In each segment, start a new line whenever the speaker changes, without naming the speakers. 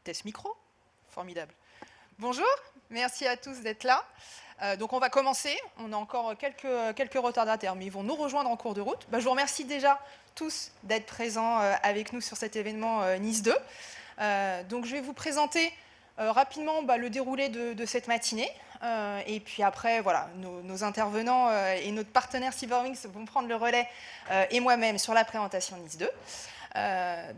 Test micro, formidable. Bonjour, merci à tous d'être là. Donc on va commencer, on a encore quelques retardataires, mais ils vont nous rejoindre en cours de route. Je vous remercie déjà tous d'être présents avec nous sur cet événement Nice 2. Donc je vais vous présenter rapidement le déroulé de cette matinée. Et puis après, voilà, nos intervenants et notre partenaire Cyberwings vont prendre le relais et moi-même sur la présentation Nice 2.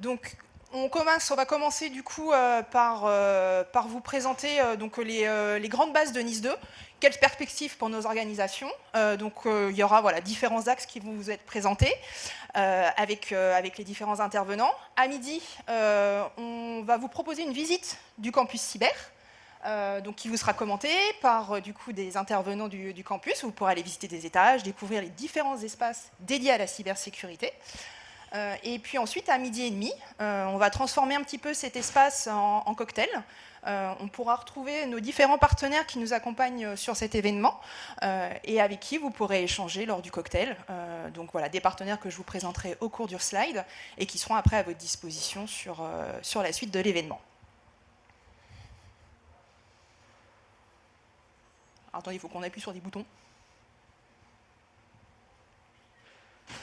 Donc on va commencer du coup par vous présenter donc les grandes bases de Nice 2. Quelles perspectives pour nos organisations. Il y aura différents axes qui vont vous être présentés avec les différents intervenants. À midi, on va vous proposer une visite du campus cyber, qui vous sera commentée par du coup des intervenants du campus. Vous pourrez aller visiter des étages, découvrir les différents espaces dédiés à la cybersécurité. Et puis ensuite, à midi et demi, on va transformer un petit peu cet espace en cocktail. On pourra retrouver nos différents partenaires qui nous accompagnent sur cet événement et avec qui vous pourrez échanger lors du cocktail. Donc voilà, des partenaires que je vous présenterai au cours du slide et qui seront après à votre disposition sur la suite de l'événement. Attendez, il faut qu'on appuie sur des boutons.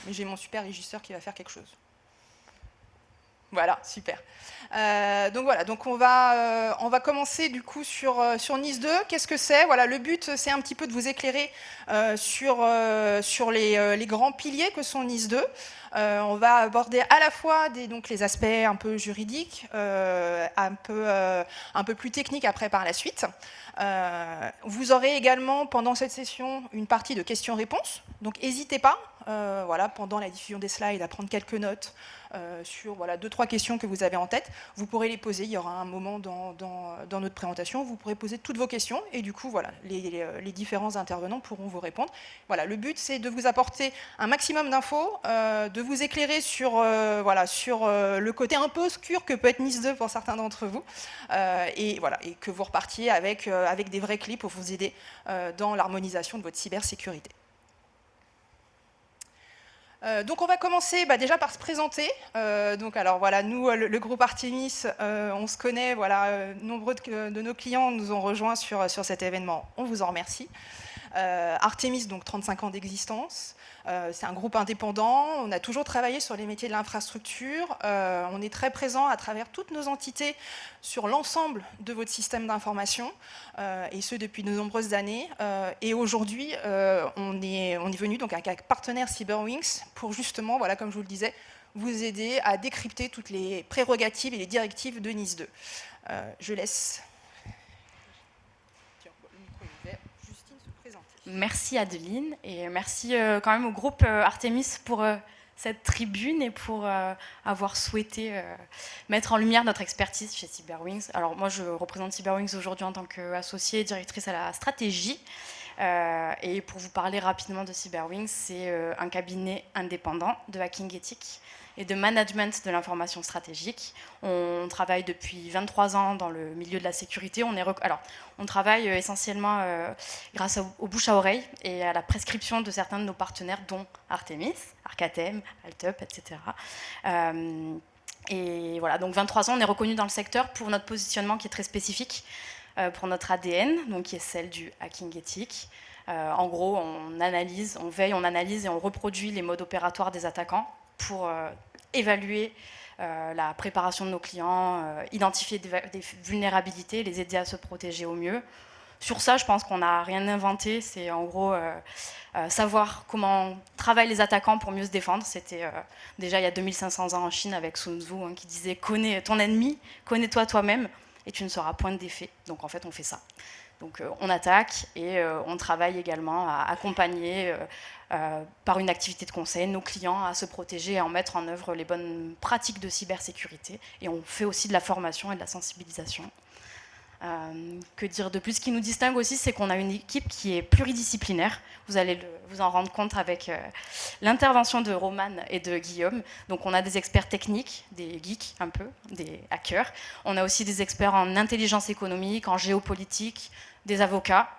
Mais j'ai mon super régisseur qui va faire quelque chose. Voilà, super. Donc on va commencer du coup sur Nice 2. Qu'est-ce que c'est? Voilà, le but, c'est un petit peu de vous éclairer sur les grands piliers que sont Nice 2. On va aborder à la fois les aspects un peu juridiques, un peu plus techniques après par la suite. Vous aurez également pendant cette session une partie de questions-réponses. Donc n'hésitez pas, pendant la diffusion des slides, à prendre quelques notes sur 2-3 questions que vous avez en tête. Vous pourrez les poser, il y aura un moment dans notre présentation, vous pourrez poser toutes vos questions et du coup, les différents intervenants pourront vous répondre. Voilà, le but, c'est de vous apporter un maximum d'infos, de vous éclairer sur le côté un peu obscur que peut être Nice 2 pour certains d'entre vous, et que vous repartiez avec des vrais clés pour vous aider dans l'harmonisation de votre cybersécurité. Donc on va commencer déjà par se présenter. Nous, le groupe Artemis, on se connaît, nombreux de nos clients nous ont rejoints sur cet événement, on vous en remercie. Artemis, donc 35 ans d'existence, c'est un groupe indépendant, on a toujours travaillé sur les métiers de l'infrastructure, on est très présent à travers toutes nos entités sur l'ensemble de votre système d'information, et ce depuis de nombreuses années. Et aujourd'hui, on est venu donc avec un partenaire Cyberwings pour justement, comme je vous le disais, vous aider à décrypter toutes les prérogatives et les directives de Nice 2. Je laisse...
Merci Adeline et merci quand même au groupe Artemis pour cette tribune et pour avoir souhaité mettre en lumière notre expertise chez Cyberwings. Alors moi je représente Cyberwings aujourd'hui en tant qu'associée directrice à la stratégie. Et pour vous parler rapidement de Cyberwings, c'est un cabinet indépendant de hacking éthique et de management de l'information stratégique. On travaille depuis 23 ans dans le milieu de la sécurité. On travaille essentiellement grâce au bouche à oreille et à la prescription de certains de nos partenaires, dont Artemis, Arcatem, Altup, etc. Et voilà, donc 23 ans, on est reconnu dans le secteur pour notre positionnement qui est très spécifique, pour notre ADN, donc qui est celle du hacking éthique. En gros, on analyse, on veille, on analyse et on reproduit les modes opératoires des attaquants pour évaluer la préparation de nos clients, identifier des vulnérabilités, les aider à se protéger au mieux. Sur ça, je pense qu'on n'a rien inventé. C'est en gros savoir comment travaillent les attaquants pour mieux se défendre. C'était déjà il y a 2500 ans en Chine avec Sun Tzu qui disait « Connais ton ennemi, connais-toi toi-même et tu ne seras point de défait ». Donc en fait, on fait ça. Donc on attaque et on travaille également à accompagner par une activité de conseil nos clients à se protéger et à en mettre en œuvre les bonnes pratiques de cybersécurité. Et on fait aussi de la formation et de la sensibilisation. Que dire de plus? Ce qui nous distingue aussi, c'est qu'on a une équipe qui est pluridisciplinaire. Vous allez vous en rendre compte avec l'intervention de Romane et de Guillaume. Donc on a des experts techniques, des geeks un peu, des hackers. On a aussi des experts en intelligence économique, en géopolitique, des avocats.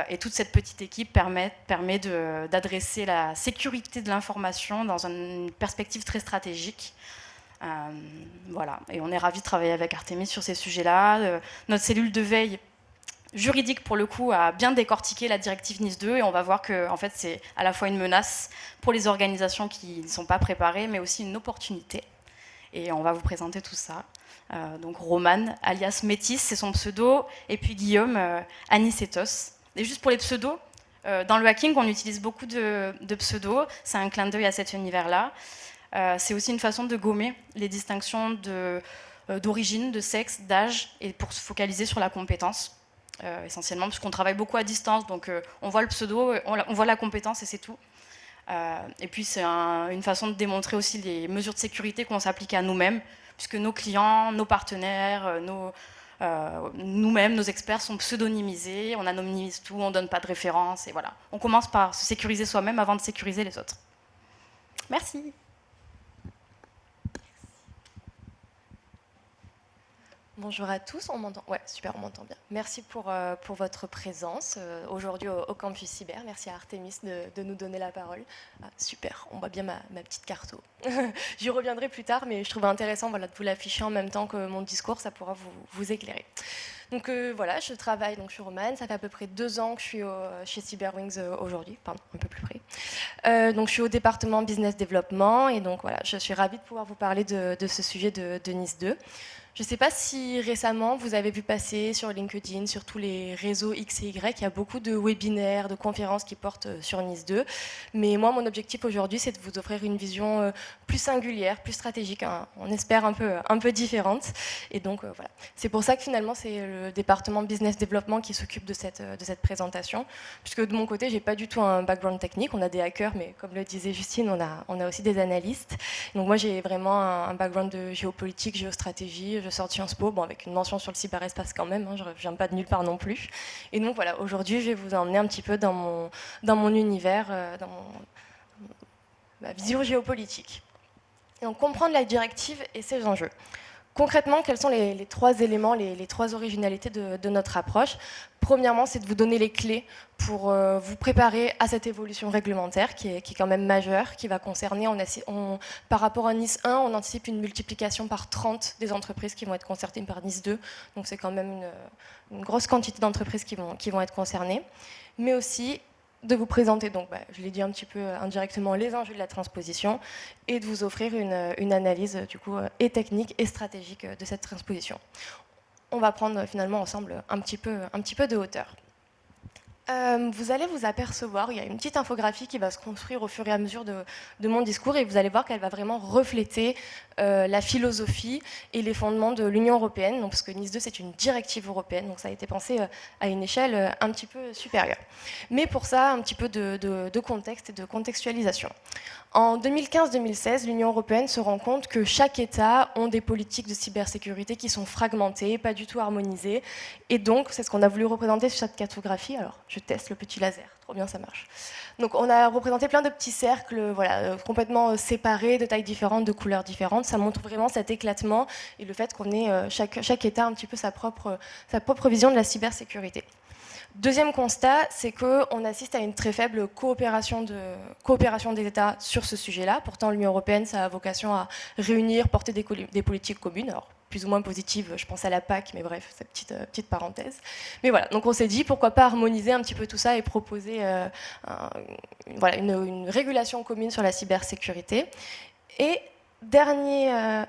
Et toute cette petite équipe permet d'adresser la sécurité de l'information dans une perspective très stratégique. Voilà, et on est ravis de travailler avec Artemis sur ces sujets-là. Notre cellule de veille juridique, pour le coup, a bien décortiqué la directive NIS2 et on va voir que en fait, c'est à la fois une menace pour les organisations qui ne sont pas préparées, mais aussi une opportunité. Et on va vous présenter tout ça. Donc Romane, alias Métis, c'est son pseudo, et puis Guillaume, Anicetos. Et juste pour les pseudos, dans le hacking, on utilise beaucoup de pseudos. C'est un clin d'œil à cet univers-là. C'est aussi une façon de gommer les distinctions d'origine, de sexe, d'âge, et pour se focaliser sur la compétence, essentiellement, puisqu'on travaille beaucoup à distance, donc on voit le pseudo, on voit la compétence et c'est tout. Et puis c'est une façon de démontrer aussi les mesures de sécurité qu'on s'applique à nous-mêmes, puisque nos clients, nos partenaires, nous-mêmes, nos experts sont pseudonymisés, on anonymise tout, on ne donne pas de référence, et voilà. On commence par se sécuriser soi-même avant de sécuriser les autres. Merci.
Bonjour à tous, on m'entend? Ouais, super, on m'entend bien. Merci pour votre présence aujourd'hui au Campus Cyber. Merci à Artemis de nous donner la parole. Ah, super, on voit bien ma petite carto. J'y reviendrai plus tard, mais je trouvais intéressant de vous l'afficher en même temps que mon discours, ça pourra vous éclairer. Donc voilà, je travaille, donc je suis Romane, ça fait à peu près 2 ans que je suis chez Cyberwings aujourd'hui, pardon, un peu plus près. Donc je suis au département Business Development et donc voilà, je suis ravie de pouvoir vous parler de ce sujet de NIS2. Je ne sais pas si récemment vous avez vu passer sur LinkedIn, sur tous les réseaux X et Y, il y a beaucoup de webinaires, de conférences qui portent sur NIS2. Mais moi, mon objectif aujourd'hui, c'est de vous offrir une vision plus singulière, plus stratégique, hein, on espère un peu différente. Et donc voilà. C'est pour ça que finalement, c'est le département Business Development qui s'occupe de cette présentation. Puisque de mon côté, je n'ai pas du tout un background technique. On a des hackers, mais comme le disait Justine, on a aussi des analystes. Donc moi, j'ai vraiment un background de géopolitique, géostratégie. Je sors de Sciences Po, bon, avec une mention sur le cyberespace quand même, hein, je ne viens pas de nulle part non plus. Et donc voilà, aujourd'hui, je vais vous emmener un petit peu dans mon univers, ma vision géopolitique. Et donc comprendre la directive et ses enjeux. Concrètement, quels sont les 3 éléments, les 3 originalités de notre approche? Premièrement, c'est de vous donner les clés pour vous préparer à cette évolution réglementaire qui est quand même majeure, qui va concerner, par rapport à NIS 1, on anticipe une multiplication par 30 des entreprises qui vont être concernées par NIS 2, donc c'est quand même une grosse quantité d'entreprises qui vont être concernées, mais aussi de vous présenter, donc je l'ai dit un petit peu indirectement, les enjeux de la transposition et de vous offrir une analyse du coup, et technique et stratégique de cette transposition. On va prendre finalement ensemble un petit peu de hauteur. Vous allez vous apercevoir, il y a une petite infographie qui va se construire au fur et à mesure de mon discours et vous allez voir qu'elle va vraiment refléter la philosophie et les fondements de l'Union européenne, donc, parce que NIS2 c'est une directive européenne, donc ça a été pensé à une échelle un petit peu supérieure. Mais pour ça, un petit peu de contexte et de contextualisation. En 2015-2016, l'Union européenne se rend compte que chaque État a des politiques de cybersécurité qui sont fragmentées, pas du tout harmonisées. Et donc, c'est ce qu'on a voulu représenter sur cette cartographie. Alors, Je teste le petit laser, trop bien, ça marche. Donc on a représenté plein de petits cercles voilà, complètement séparés, de tailles différentes, de couleurs différentes. Ça montre vraiment cet éclatement et le fait qu'on ait chaque État un petit peu sa propre vision de la cybersécurité. Deuxième constat, c'est qu'on assiste à une très faible coopération des États sur ce sujet-là. Pourtant, l'Union européenne, ça a vocation à réunir, porter des politiques communes. Alors, plus ou moins positives, je pense à la PAC, mais bref, c'est petite parenthèse. Mais voilà, donc on s'est dit, pourquoi pas harmoniser un petit peu tout ça et proposer voilà, une régulation commune sur la cybersécurité. Et dernier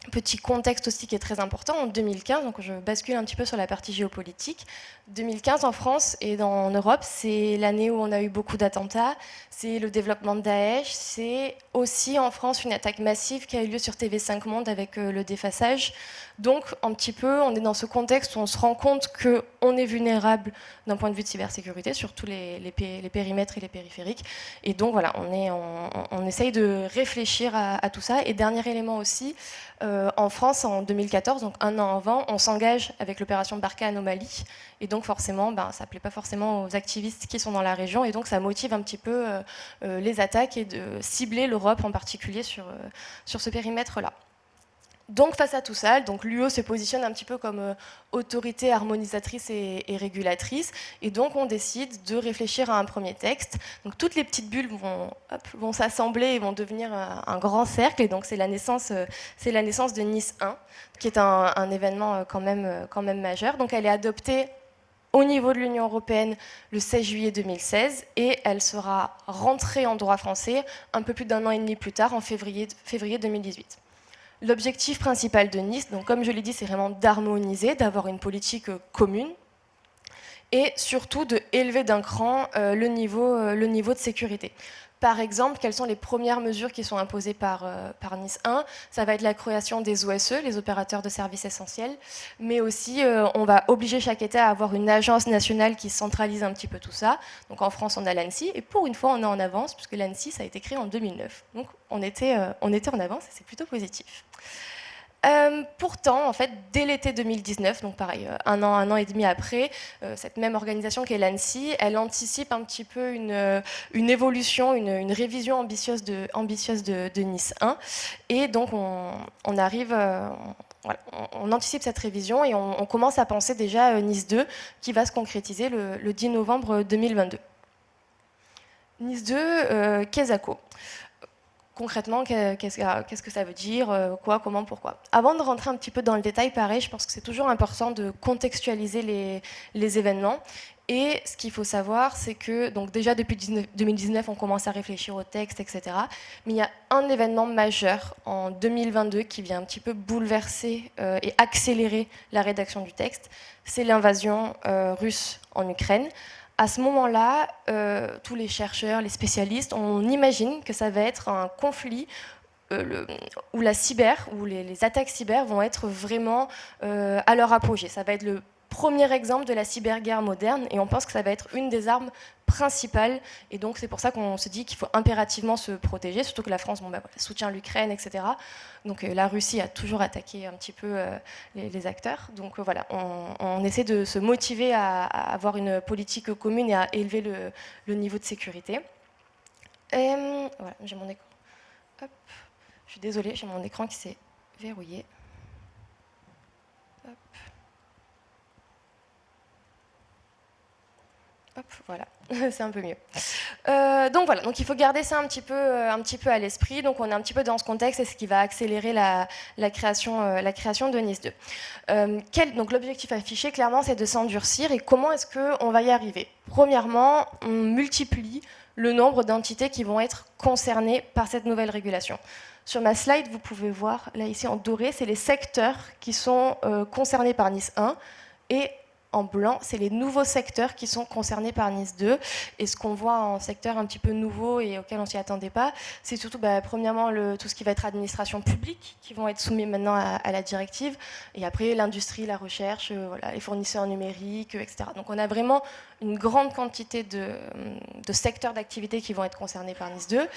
petit contexte aussi qui est très important, en 2015, donc je bascule un petit peu sur la partie géopolitique. 2015 en France et en Europe, c'est l'année où on a eu beaucoup d'attentats, c'est le développement de Daesh, c'est aussi en France une attaque massive qui a eu lieu sur TV5 Monde avec le défaçage. Donc un petit peu, on est dans ce contexte où on se rend compte qu'on est vulnérable d'un point de vue de cybersécurité sur tous les périmètres et les périphériques. Et donc voilà, on essaye de réfléchir à tout ça. Et dernier élément aussi, en France, en 2014, donc un an avant, on s'engage avec l'opération Barkhane au Mali. Et donc forcément, ça ne plaît pas forcément aux activistes qui sont dans la région. Et donc ça motive un petit peu les attaques et de cibler l'Europe en particulier sur ce périmètre-là. Donc face à tout ça, l'UE se positionne un petit peu comme autorité harmonisatrice et régulatrice, et donc on décide de réfléchir à un premier texte. Donc toutes les petites bulles vont s'assembler et vont devenir un grand cercle, et donc c'est la naissance de Nice 1, qui est un événement quand même majeur. Donc elle est adoptée au niveau de l'Union européenne le 16 juillet 2016, et elle sera rentrée en droit français un peu plus d'un an et demi plus tard, en février 2018. L'objectif principal de Nice, donc comme je l'ai dit, c'est vraiment d'harmoniser, d'avoir une politique commune et surtout d'élever d'un cran le niveau de sécurité. Par exemple, quelles sont les premières mesures qui sont imposées par Nice 1 ? Ça va être la création des OSE, les opérateurs de services essentiels, mais aussi on va obliger chaque État à avoir une agence nationale qui centralise un petit peu tout ça. Donc en France, on a l'ANSSI, et pour une fois, on est en avance, puisque l'ANSSI, ça a été créé en 2009. Donc on était en avance, et c'est plutôt positif. Pourtant, en fait, dès l'été 2019, donc pareil, un an et demi après, cette même organisation qu'est l'ANSSI, elle anticipe un petit peu une évolution, une révision ambitieuse de Nice 1. Et donc, on arrive, on anticipe cette révision et on commence à penser déjà Nice 2, qui va se concrétiser le 10 novembre 2022. Nice 2, Kesako. Concrètement, qu'est-ce que ça veut dire, quoi, comment, pourquoi. Avant de rentrer un petit peu dans le détail, pareil, je pense que c'est toujours important de contextualiser les événements. Et ce qu'il faut savoir, c'est que donc déjà depuis 2019, on commence à réfléchir au texte, etc. Mais il y a un événement majeur en 2022 qui vient un petit peu bouleverser et accélérer la rédaction du texte. C'est l'invasion russe en Ukraine. À ce moment-là, tous les chercheurs, les spécialistes, on imagine que ça va être un conflit où les attaques cyber vont être vraiment à leur apogée. Ça va être le premier exemple de la cyberguerre moderne, et on pense que ça va être une des armes principales, et donc c'est pour ça qu'on se dit qu'il faut impérativement se protéger, surtout que la France soutient l'Ukraine, etc. Donc la Russie a toujours attaqué un petit peu les acteurs. Donc voilà, on essaie de se motiver à avoir une politique commune et à élever le niveau de sécurité. Et voilà, j'ai mon écran. Hop. Je suis désolée, j'ai mon écran qui s'est verrouillé. Hop. Hop, voilà, c'est un peu mieux. Donc voilà, donc il faut garder ça un petit peu à l'esprit. Donc on est un petit peu dans ce contexte, et ce qui va accélérer la création de Nice 2. Donc l'objectif affiché, clairement, c'est de s'endurcir. Et comment est-ce qu'on va y arriver ? Premièrement, on multiplie le nombre d'entités qui vont être concernées par cette nouvelle régulation. Sur ma slide, vous pouvez voir, là ici en doré, c'est les secteurs qui sont concernés par Nice 1, et en blanc, c'est les nouveaux secteurs qui sont concernés par Nice 2. Et ce qu'on voit en secteur un petit peu nouveau et auquel on ne s'y attendait pas, c'est surtout, premièrement, tout ce qui va être administration publique, qui vont être soumis maintenant à la directive. Et après, l'industrie, la recherche, les fournisseurs numériques, etc. Donc on a vraiment une grande quantité de secteurs d'activité qui vont être concernés par Nice 2.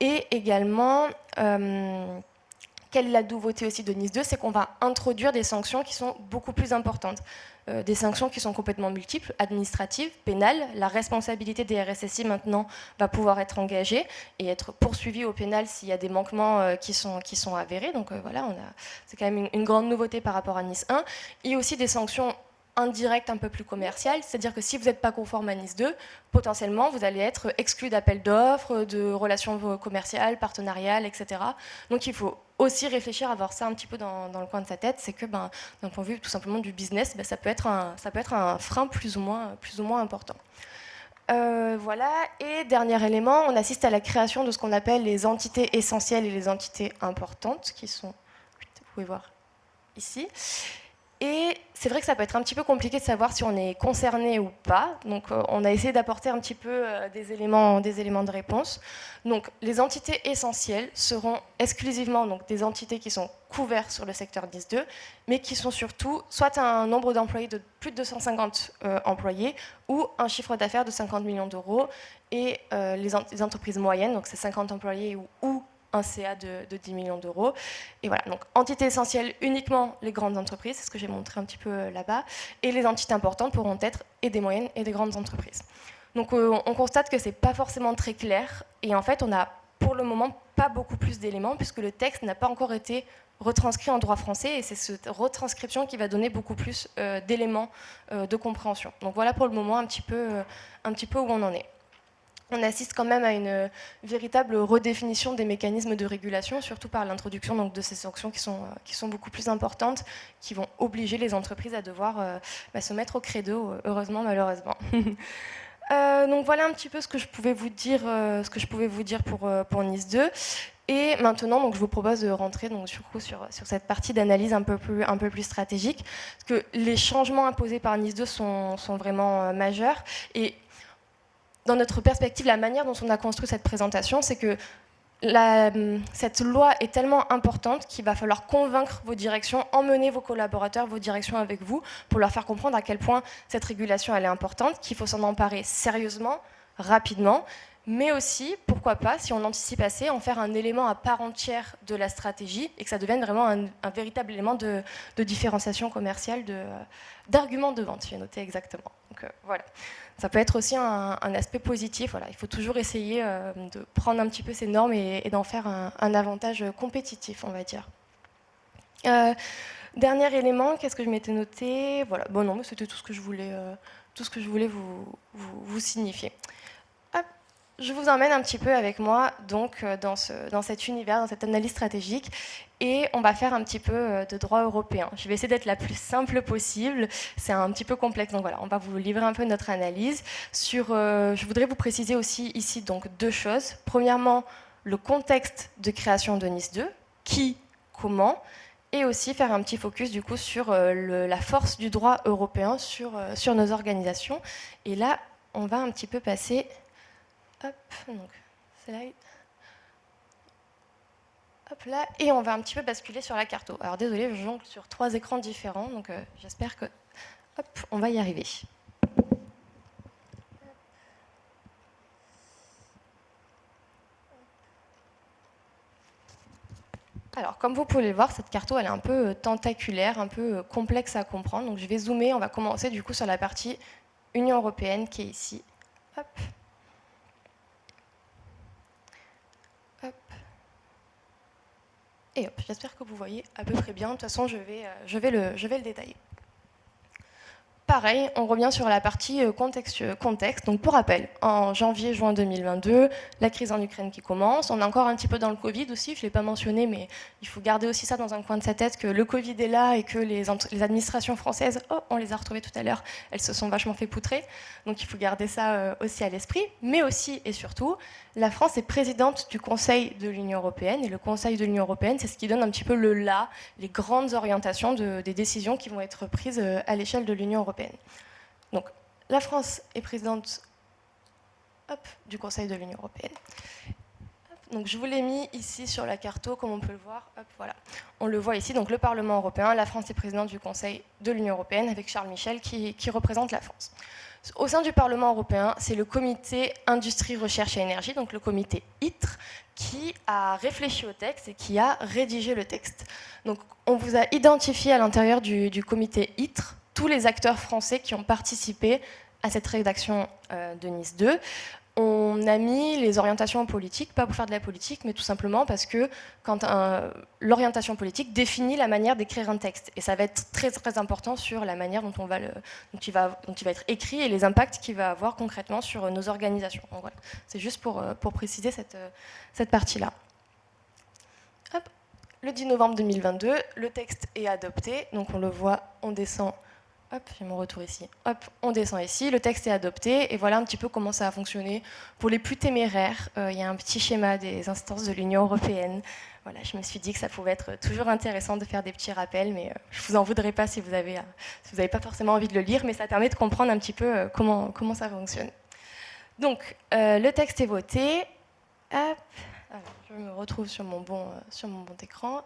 Et également, quelle est la nouveauté aussi de Nice 2 ? C'est qu'on va introduire des sanctions qui sont beaucoup plus importantes. des sanctions qui sont complètement multiples, administratives, pénales. La responsabilité des RSSI maintenant va pouvoir être engagée et être poursuivie au pénal s'il y a des manquements qui sont avérés. Donc voilà, c'est quand même une grande nouveauté par rapport à Nice 1. Et aussi des sanctions indirectes un peu plus commerciales, c'est-à-dire que si vous n'êtes pas conforme à Nice 2, potentiellement vous allez être exclu d'appels d'offres, de relations commerciales, partenariales, etc. Donc il faut aussi réfléchir à avoir ça un petit peu dans le coin de sa tête, c'est que d'un point de vue tout simplement du business, ça peut être un frein plus ou moins important. Voilà, et dernier élément, on assiste à la création de ce qu'on appelle les entités essentielles et les entités importantes, qui sont, vous pouvez voir ici. Et c'est vrai que ça peut être un petit peu compliqué de savoir si on est concerné ou pas. Donc on a essayé d'apporter un petit peu des éléments de réponse. Donc les entités essentielles seront exclusivement donc, des entités qui sont couvertes sur le secteur Nice 2, mais qui sont surtout soit un nombre d'employés de plus de 250 employés ou un chiffre d'affaires de 50 millions d'euros. Et les entreprises moyennes, donc c'est 50 employés ou un CA de 10 millions d'euros. Et voilà, donc entité essentielle uniquement les grandes entreprises, c'est ce que j'ai montré un petit peu là-bas, et les entités importantes pourront être et des moyennes et des grandes entreprises. Donc on constate que c'est pas forcément très clair, et en fait on a pour le moment pas beaucoup plus d'éléments, puisque le texte n'a pas encore été retranscrit en droit français, et c'est cette retranscription qui va donner beaucoup plus d'éléments de compréhension. Donc voilà pour le moment un petit peu où on en est. On assiste quand même à une véritable redéfinition des mécanismes de régulation, surtout par l'introduction donc, de ces sanctions qui sont beaucoup plus importantes, qui vont obliger les entreprises à devoir se mettre au credo, heureusement, malheureusement. Donc voilà un petit peu ce que je pouvais vous dire, pour Nice 2. Et maintenant, donc, je vous propose de rentrer donc, sur cette partie d'analyse un peu plus stratégique, parce que les changements imposés par Nice 2 sont vraiment majeurs. Et dans notre perspective, la manière dont on a construit cette présentation, c'est que cette loi est tellement importante qu'il va falloir convaincre vos directions, emmener vos collaborateurs, vos directions avec vous, pour leur faire comprendre à quel point cette régulation elle est importante, qu'il faut s'en emparer sérieusement, rapidement, mais aussi, pourquoi pas, si on anticipe assez, en faire un élément à part entière de la stratégie et que ça devienne vraiment un véritable élément de différenciation commerciale, d'argument de vente, j'ai noté exactement. Donc voilà. Ça peut être aussi un aspect positif. Voilà. Il faut toujours essayer de prendre un petit peu ces normes et d'en faire un avantage compétitif, on va dire. Dernier élément, qu'est-ce que je m'étais noté? Voilà. Bon, non, mais c'était tout ce que je voulais vous signifier. Hop. Je vous emmène un petit peu avec moi donc, dans cet univers, dans cette analyse stratégique, et on va faire un petit peu de droit européen. Je vais essayer d'être la plus simple possible, c'est un petit peu complexe, donc voilà, on va vous livrer un peu notre analyse. Je voudrais vous préciser aussi ici donc, deux choses. Premièrement, le contexte de création de Nice 2, qui, comment, et aussi faire un petit focus du coup sur la force du droit européen sur nos organisations. Et là, on va un petit peu passer... Hop, donc, slide. Hop là, et on va un petit peu basculer sur la carto. Alors désolé, je jongle sur 3 écrans différents, donc j'espère que, hop, on va y arriver. Alors, comme vous pouvez le voir, cette carto, elle est un peu tentaculaire, un peu complexe à comprendre. Donc, je vais zoomer. On va commencer du coup sur la partie Union européenne qui est ici. Hop. Et hop, j'espère que vous voyez à peu près bien. De toute façon, je vais le détailler. Pareil, on revient sur la partie contexte. Donc pour rappel, en janvier-juin 2022, la crise en Ukraine qui commence. On est encore un petit peu dans le Covid aussi, je ne l'ai pas mentionné, mais il faut garder aussi ça dans un coin de sa tête, que le Covid est là et que les administrations françaises, on les a retrouvées tout à l'heure, elles se sont vachement fait poutrer. Donc il faut garder ça aussi à l'esprit. Mais aussi et surtout, la France est présidente du Conseil de l'Union européenne. Et le Conseil de l'Union européenne, c'est ce qui donne un petit peu les grandes orientations des décisions qui vont être prises à l'échelle de l'Union européenne. Donc, la France est présidente du Conseil de l'Union européenne. Donc, je vous l'ai mis ici sur la carto, comme on peut le voir. Hop, voilà. On le voit ici, donc le Parlement européen, la France est présidente du Conseil de l'Union européenne, avec Charles Michel qui représente la France. Au sein du Parlement européen, c'est le comité Industrie, Recherche et Énergie, donc le comité ITRE, qui a réfléchi au texte et qui a rédigé le texte. Donc, on vous a identifié à l'intérieur du comité ITRE tous les acteurs français qui ont participé à cette rédaction de Nice 2. On a mis les orientations politiques, pas pour faire de la politique, mais tout simplement parce que l'orientation politique définit la manière d'écrire un texte. Et ça va être très, très important sur la manière dont il va être écrit et les impacts qu'il va avoir concrètement sur nos organisations. Donc voilà, c'est juste pour préciser cette partie-là. Hop. Le 10 novembre 2022, le texte est adopté. Donc on le voit, on descend. Hop, j'ai mon retour ici. Hop, on descend ici. Le texte est adopté. Et voilà un petit peu comment ça a fonctionné. Pour les plus téméraires, il y a un petit schéma des instances de l'Union européenne. Voilà, je me suis dit que ça pouvait être toujours intéressant de faire des petits rappels, mais je ne vous en voudrais pas si vous n'avez pas forcément envie de le lire, mais ça permet de comprendre un petit peu comment ça fonctionne. Donc, le texte est voté. Hop, alors, je me retrouve sur mon bon écran.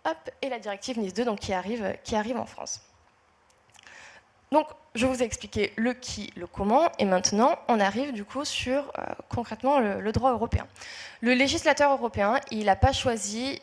Hop, et la directive Nice 2 donc, qui arrive en France. Donc, je vous ai expliqué le qui, le comment, et maintenant, on arrive du coup sur concrètement le droit européen. Le législateur européen, il a choisi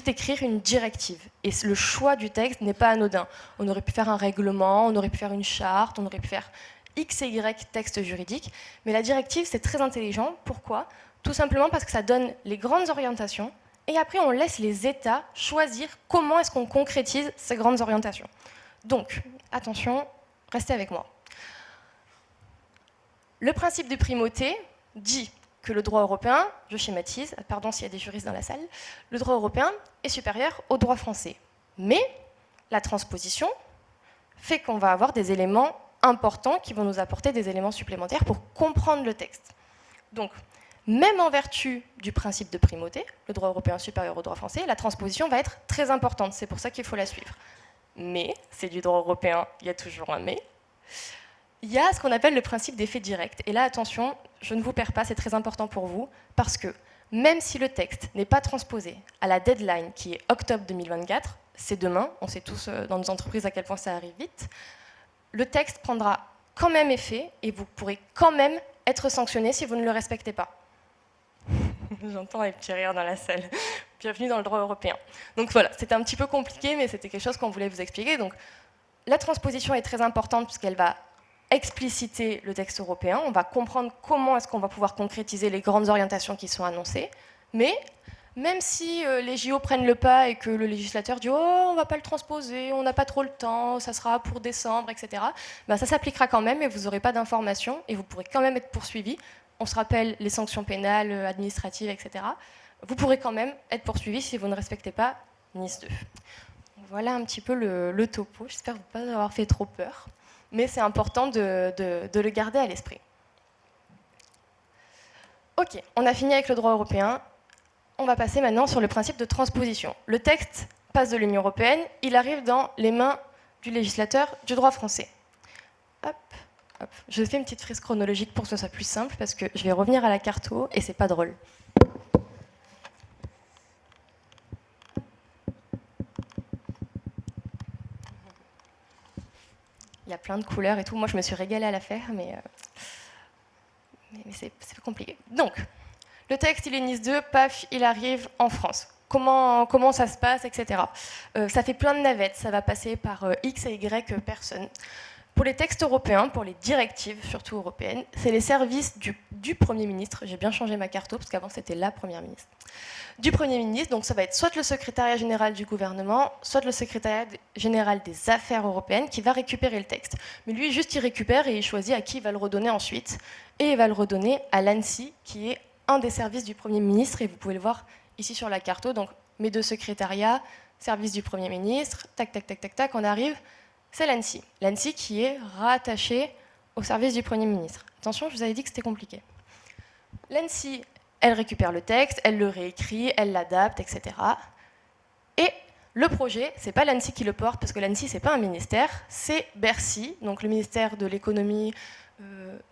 d'écrire une directive, et le choix du texte n'est pas anodin. On aurait pu faire un règlement, on aurait pu faire une charte, on aurait pu faire X et Y texte juridique, mais la directive, c'est très intelligent. Pourquoi ? Tout simplement parce que ça donne les grandes orientations, et après, on laisse les États choisir comment est-ce qu'on concrétise ces grandes orientations. Donc, attention, restez avec moi. Le principe de primauté dit que le droit européen, je schématise, pardon s'il y a des juristes dans la salle, le droit européen est supérieur au droit français. Mais la transposition fait qu'on va avoir des éléments importants qui vont nous apporter des éléments supplémentaires pour comprendre le texte. Donc, même en vertu du principe de primauté, le droit européen supérieur au droit français, la transposition va être très importante. C'est pour ça qu'il faut la suivre. Mais, c'est du droit européen, il y a toujours un mais, il y a ce qu'on appelle le principe d'effet direct. Et là, attention, je ne vous perds pas, c'est très important pour vous, parce que même si le texte n'est pas transposé à la deadline qui est octobre 2024, c'est demain, on sait tous dans nos entreprises à quel point ça arrive vite, le texte prendra quand même effet et vous pourrez quand même être sanctionné si vous ne le respectez pas. J'entends les petits rires dans la salle. Bienvenue dans le droit européen. Donc voilà, c'était un petit peu compliqué, mais c'était quelque chose qu'on voulait vous expliquer. Donc, la transposition est très importante puisqu'elle va expliciter le texte européen. On va comprendre comment est-ce qu'on va pouvoir concrétiser les grandes orientations qui sont annoncées. Mais même si les JO prennent le pas et que le législateur dit « Oh, on ne va pas le transposer, on n'a pas trop le temps, ça sera pour décembre, etc. » Ben, ça s'appliquera quand même et vous n'aurez pas d'informations et vous pourrez quand même être poursuivi. On se rappelle les sanctions pénales, administratives, etc. Vous pourrez quand même être poursuivi si vous ne respectez pas Nice 2. Voilà un petit peu le topo. J'espère ne pas avoir fait trop peur. Mais c'est important de le garder à l'esprit. Ok, on a fini avec le droit européen. On va passer maintenant sur le principe de transposition. Le texte passe de l'Union européenne, il arrive dans les mains du législateur du droit français. Hop. Hop. Je fais une petite frise chronologique pour que ce soit plus simple, parce que je vais revenir à la carto et c'est pas drôle. Il y a plein de couleurs et tout. Moi, je me suis régalée à la faire, mais c'est compliqué. Donc, le texte, il est Nice 2, paf, il arrive en France. Comment ça se passe, etc. Ça fait plein de navettes, ça va passer par X et Y personnes. Pour les textes européens, pour les directives, surtout européennes, c'est les services du Premier ministre. J'ai bien changé ma carto, parce qu'avant, c'était la Première ministre. Du Premier ministre, donc ça va être soit le secrétariat général du gouvernement, soit le secrétariat général des affaires européennes qui va récupérer le texte. Mais lui, juste, il récupère et il choisit à qui il va le redonner ensuite. Et il va le redonner à l'ANSSI, qui est un des services du Premier ministre. Et vous pouvez le voir ici sur la carto. Donc, mes deux secrétariats, service du Premier ministre, tac, tac, tac, tac, tac, on arrive. C'est l'ANSSI. L'ANSSI qui est rattachée au service du Premier ministre. Attention, je vous avais dit que c'était compliqué. L'ANSSI, elle récupère le texte, elle le réécrit, elle l'adapte, etc. Et le projet, c'est pas l'ANSSI qui le porte, parce que l'ANSSI, c'est pas un ministère, c'est Bercy, donc le ministère de l'économie,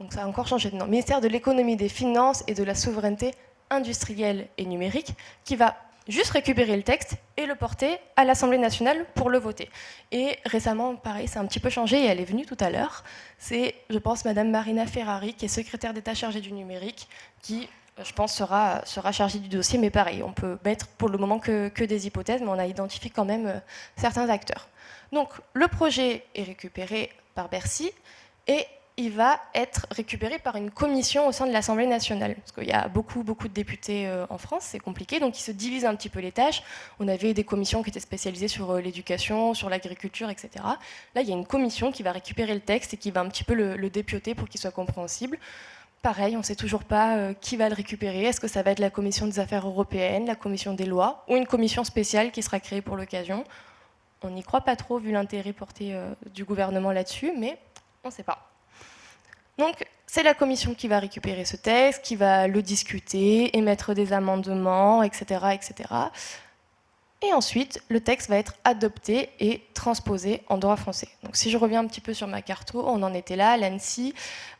donc ça a encore changé de nom, ministère de l'économie, des finances et de la souveraineté industrielle et numérique, qui va juste récupérer le texte et le porter à l'Assemblée nationale pour le voter. Et récemment, pareil, c'est un petit peu changé et elle est venue tout à l'heure. C'est, je pense, Madame Marina Ferrari, qui est secrétaire d'État chargée du numérique, qui, je pense, sera chargée du dossier. Mais pareil, on peut mettre pour le moment que des hypothèses, mais on a identifié quand même certains acteurs. Donc le projet est récupéré par Bercy et il va être récupéré par une commission au sein de l'Assemblée nationale. Parce qu'il y a beaucoup de députés en France, c'est compliqué, donc ils se divisent un petit peu les tâches. On avait des commissions qui étaient spécialisées sur l'éducation, sur l'agriculture, etc. Là, il y a une commission qui va récupérer le texte et qui va un petit peu le dépioter pour qu'il soit compréhensible. Pareil, on ne sait toujours pas qui va le récupérer. Est-ce que ça va être la commission des affaires européennes, la commission des lois, ou une commission spéciale qui sera créée pour l'occasion? On n'y croit pas trop vu l'intérêt porté du gouvernement là-dessus, mais on ne sait pas. Donc, c'est la commission qui va récupérer ce texte, qui va le discuter, émettre des amendements, etc., etc. Et ensuite, le texte va être adopté et transposé en droit français. Donc, si je reviens un petit peu sur ma carto, on en était là, l'ANSSI.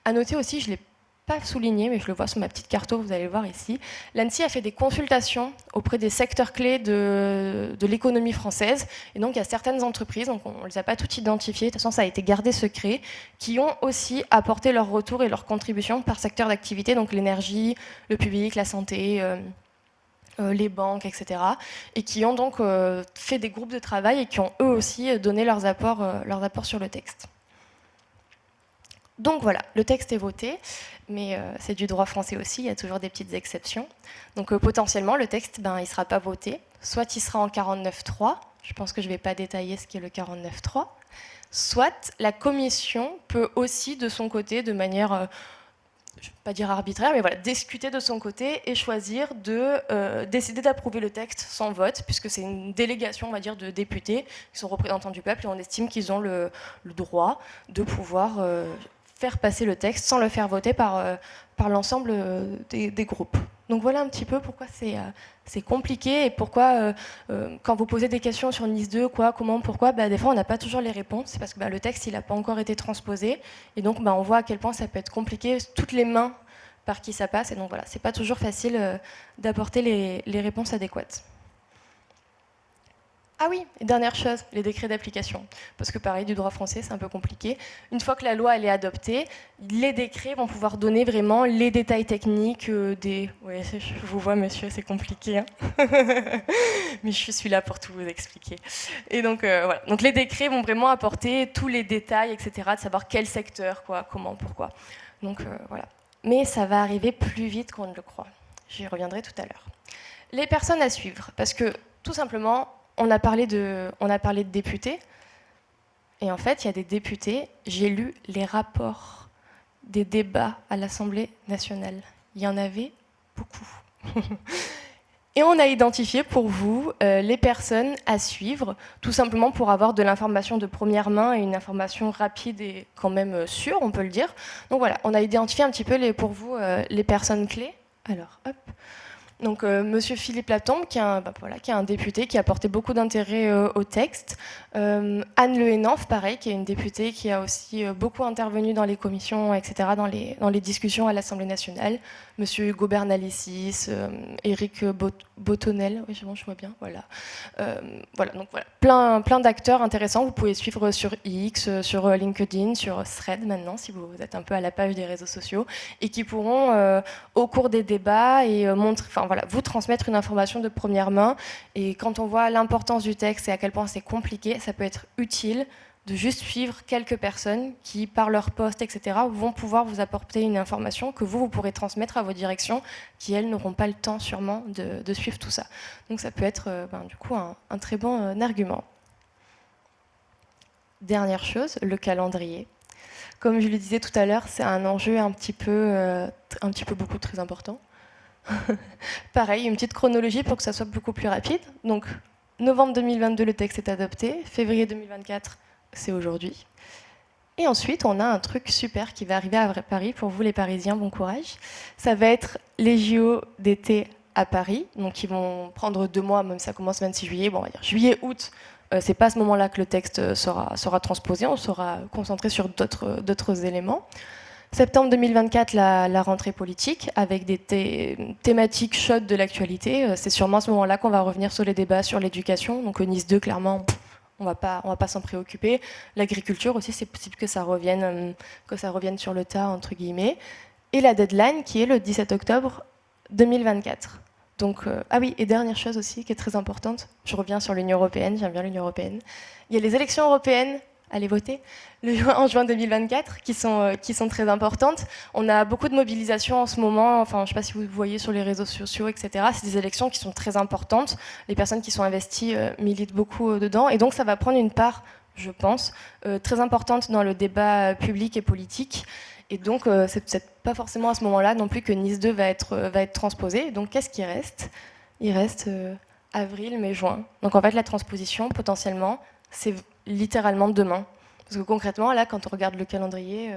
À noter aussi, je ne l'ai pas souligné, mais je le vois sur ma petite carto, vous allez le voir ici. L'ANSSI a fait des consultations auprès des secteurs clés de l'économie française. Et donc, il y a certaines entreprises, donc on ne les a pas toutes identifiées, de toute façon, ça a été gardé secret, qui ont aussi apporté leur retour et leur contribution par secteur d'activité, donc l'énergie, le public, la santé, les banques, etc. Et qui ont donc fait des groupes de travail et qui ont eux aussi donné leurs apports sur le texte. Donc voilà, le texte est voté, mais c'est du droit français aussi, il y a toujours des petites exceptions. Donc potentiellement, le texte, il ne sera pas voté, soit il sera en 49.3, je pense que je ne vais pas détailler ce qu'est le 49.3, soit la commission peut aussi, de son côté, de manière, je ne vais pas dire arbitraire, mais voilà, discuter de son côté et choisir de décider d'approuver le texte sans vote, puisque c'est une délégation, on va dire, de députés qui sont représentants du peuple, et on estime qu'ils ont le droit de pouvoir faire passer le texte sans le faire voter par l'ensemble des groupes. Donc voilà un petit peu pourquoi c'est compliqué et pourquoi, quand vous posez des questions sur Nice 2, quoi, comment, pourquoi, des fois on n'a pas toujours les réponses. C'est parce que le texte il n'a pas encore été transposé. Et donc on voit à quel point ça peut être compliqué, toutes les mains par qui ça passe. Et donc voilà, c'est pas toujours facile d'apporter les réponses adéquates. Ah oui, et dernière chose, les décrets d'application. Parce que pareil, du droit français, c'est un peu compliqué. Une fois que la loi elle est adoptée, les décrets vont pouvoir donner vraiment les détails techniques des... Oui, je vous vois, monsieur, c'est compliqué. Hein. Mais je suis là pour tout vous expliquer. Et donc, voilà. Donc les décrets vont vraiment apporter tous les détails, etc., de savoir quel secteur, quoi, comment, pourquoi. Donc, voilà. Mais ça va arriver plus vite qu'on ne le croit. J'y reviendrai tout à l'heure. Les personnes à suivre, parce que, tout simplement... On a parlé de députés, et en fait, il y a des députés, j'ai lu les rapports des débats à l'Assemblée nationale. Il y en avait beaucoup. Et on a identifié pour vous les personnes à suivre, tout simplement pour avoir de l'information de première main et une information rapide et quand même sûre, on peut le dire. Donc voilà, on a identifié un petit peu pour vous les personnes clés. Alors, hop. Donc, Monsieur Philippe Latombe, qui est un député qui a porté beaucoup d'intérêt au texte. Anne Le Hénanf, pareil, qui est une députée qui a aussi beaucoup intervenu dans les commissions, etc., dans les discussions à l'Assemblée nationale. Monsieur Hugo Bernalicis, Éric Bottonnel, oui, je vois bien, voilà. Donc voilà, plein d'acteurs intéressants. Vous pouvez suivre sur X, sur LinkedIn, sur Thread maintenant, si vous êtes un peu à la page des réseaux sociaux, et qui pourront, au cours des débats, et vous transmettre une information de première main. Et quand on voit l'importance du texte et à quel point c'est compliqué, ça peut être utile de juste suivre quelques personnes qui, par leur poste, etc., vont pouvoir vous apporter une information que vous pourrez transmettre à vos directions, qui, elles, n'auront pas le temps, sûrement, de suivre tout ça. Donc ça peut être, du coup, un très bon argument. Dernière chose, le calendrier. Comme je le disais tout à l'heure, c'est un enjeu un petit peu beaucoup très important. Pareil, une petite chronologie pour que ça soit beaucoup plus rapide. Donc, novembre 2022, le texte est adopté. Février 2024, c'est aujourd'hui. Et ensuite, on a un truc super qui va arriver à Paris. Pour vous, les Parisiens, bon courage. Ça va être les JO d'été à Paris. Donc, ils vont prendre 2 mois, même ça commence le 26 juillet. Bon, on va dire juillet, août. C'est pas à ce moment-là que le texte sera transposé. On sera concentré sur d'autres éléments. Septembre 2024, la rentrée politique, avec des thématiques chaudes de l'actualité. C'est sûrement à ce moment-là qu'on va revenir sur les débats sur l'éducation. Donc Nice 2, clairement, on va pas s'en préoccuper. L'agriculture aussi, c'est possible que ça revienne sur le tas, entre guillemets. Et la deadline, qui est le 17 octobre 2024. Donc, ah oui, et dernière chose aussi qui est très importante, je reviens sur l'Union européenne, j'aime bien l'Union européenne. Il y a les élections européennes, allez voter, en juin 2024, qui sont très importantes. On a beaucoup de mobilisation en ce moment, enfin, je ne sais pas si vous voyez sur les réseaux sociaux, etc. C'est des élections qui sont très importantes. Les personnes qui sont investies militent beaucoup dedans. Et donc, ça va prendre une part, je pense, très importante dans le débat public et politique. Et donc, c'est peut-être pas forcément à ce moment-là non plus que Nice 2 va être transposé. Donc, qu'est-ce qui reste ? Il reste avril, mai, juin. Donc, en fait, la transposition, potentiellement, c'est littéralement demain. Parce que concrètement, là, quand on regarde le calendrier,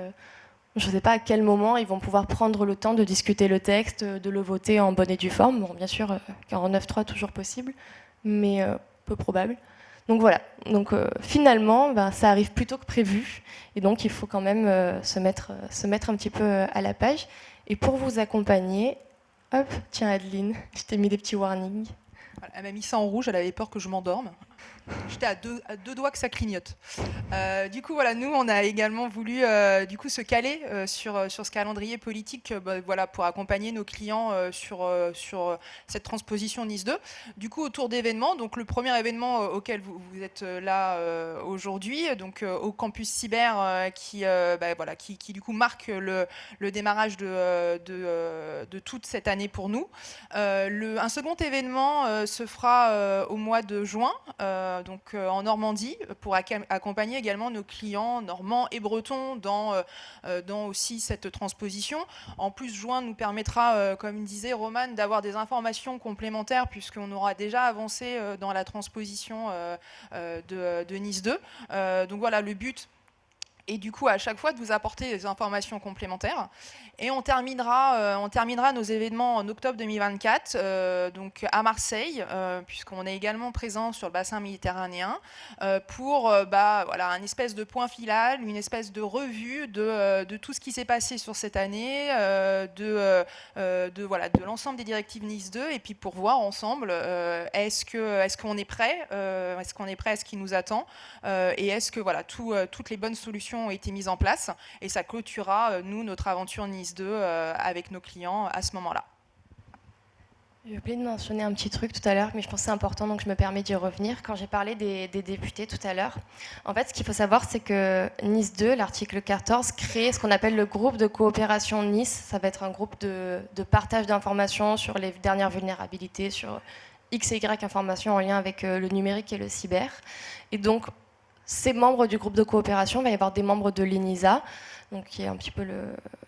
je ne sais pas à quel moment ils vont pouvoir prendre le temps de discuter le texte, de le voter en bonne et due forme. Bon, bien sûr, 49.3, toujours possible, mais peu probable. Donc voilà, donc, finalement, ça arrive plus tôt que prévu, et donc il faut quand même se mettre un petit peu à la page. Et pour vous accompagner, hop, tiens Adeline, je t'ai mis des petits warnings.
Voilà, elle m'a mis ça en rouge, elle avait peur que je m'endorme. J'étais à deux doigts que ça clignote. Du coup, voilà, nous, on a également voulu se caler sur ce calendrier politique voilà, pour accompagner nos clients sur cette transposition Nice 2. Du coup, autour d'événements, donc le premier événement auquel vous êtes là aujourd'hui, donc au campus cyber qui du coup marque le démarrage de toute cette année pour nous. Un second événement se fera au mois de juin, en Normandie, pour accompagner également nos clients normands et bretons dans aussi cette transposition. En plus, juin nous permettra, comme disait Romane, d'avoir des informations complémentaires puisqu'on aura déjà avancé dans la transposition de Nice 2. Donc voilà, le but est du coup à chaque fois de vous apporter des informations complémentaires. Et on terminera nos événements en octobre 2024, donc à Marseille, puisqu'on est également présent sur le bassin méditerranéen, pour un espèce de point final, une espèce de revue de tout ce qui s'est passé sur cette année, de l'ensemble des directives Nice 2, et puis pour voir ensemble, est-ce qu'on est prêt, à ce qui nous attend, et est-ce que toutes les bonnes solutions ont été mises en place, et ça clôturera, nous, notre aventure Nice 2 avec nos clients à ce moment-là.
J'ai oublié de mentionner un petit truc tout à l'heure, mais je pense que c'est important, donc je me permets d'y revenir. Quand j'ai parlé des députés tout à l'heure, en fait, ce qu'il faut savoir, c'est que Nice 2, l'article 14, crée ce qu'on appelle le groupe de coopération Nice. Ça va être un groupe de partage d'informations sur les dernières vulnérabilités, sur X et Y informations en lien avec le numérique et le cyber. Et donc, ces membres du groupe de coopération, il va y avoir des membres de l'ENISA, donc qui est un petit peu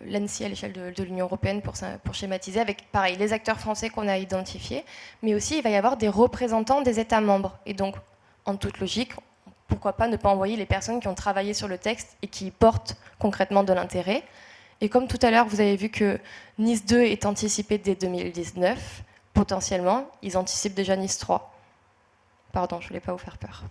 l'ANSSI à l'échelle de l'Union européenne pour schématiser, avec pareil les acteurs français qu'on a identifiés, mais aussi il va y avoir des représentants des États membres. Et donc, en toute logique, pourquoi pas ne pas envoyer les personnes qui ont travaillé sur le texte et qui y portent concrètement de l'intérêt. Et comme tout à l'heure, vous avez vu que Nice 2 est anticipé dès 2019, potentiellement, ils anticipent déjà Nice 3. Pardon, je ne voulais pas vous faire peur.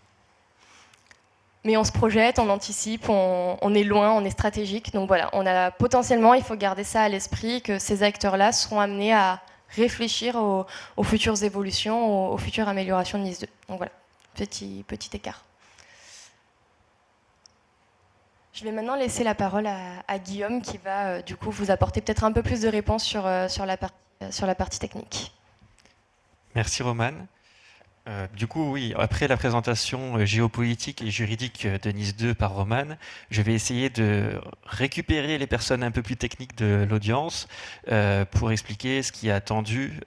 Mais on se projette, on anticipe, on est loin, on est stratégique. Donc voilà, potentiellement, il faut garder ça à l'esprit, que ces acteurs-là seront amenés à réfléchir aux futures évolutions, aux futures améliorations de Nice 2. Donc voilà, petit écart. Je vais maintenant laisser la parole à Guillaume qui va du coup vous apporter peut-être un peu plus de réponses sur la partie technique.
Merci Romane. Du coup, oui, après la présentation géopolitique et juridique de Nice 2 par Romane, je vais essayer de récupérer les personnes un peu plus techniques de l'audience pour expliquer ce qui est attendu,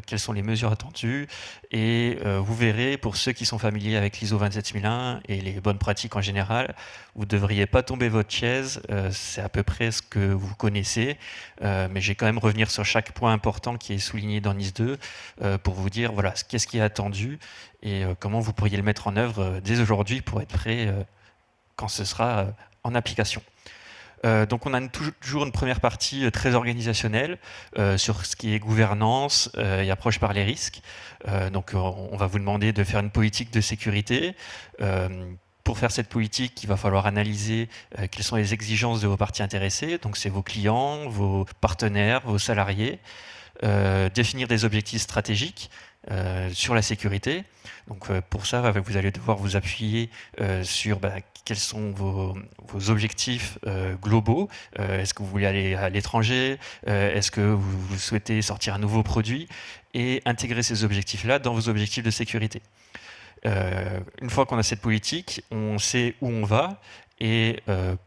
quelles sont les mesures attendues, et vous verrez, pour ceux qui sont familiers avec l'ISO 27001 et les bonnes pratiques en général, vous ne devriez pas tomber votre chaise, c'est à peu près ce que vous connaissez, mais je vais quand même revenir sur chaque point important qui est souligné dans Nice 2 pour vous dire voilà, qu'est-ce qui est attendu et comment vous pourriez le mettre en œuvre dès aujourd'hui pour être prêt quand ce sera en application. Donc on a toujours une première partie très organisationnelle sur ce qui est gouvernance et approche par les risques. Donc on va vous demander de faire une politique de sécurité. Pour faire cette politique, il va falloir analyser quelles sont les exigences de vos parties intéressées. Donc c'est vos clients, vos partenaires, vos salariés. définir des objectifs stratégiques sur la sécurité. Donc pour ça, vous allez devoir vous appuyer sur quels sont vos objectifs globaux. Est-ce que vous voulez aller à l'étranger? Est-ce que vous souhaitez sortir un nouveau produit? Et intégrer ces objectifs-là dans vos objectifs de sécurité. Une fois qu'on a cette politique, on sait où on va et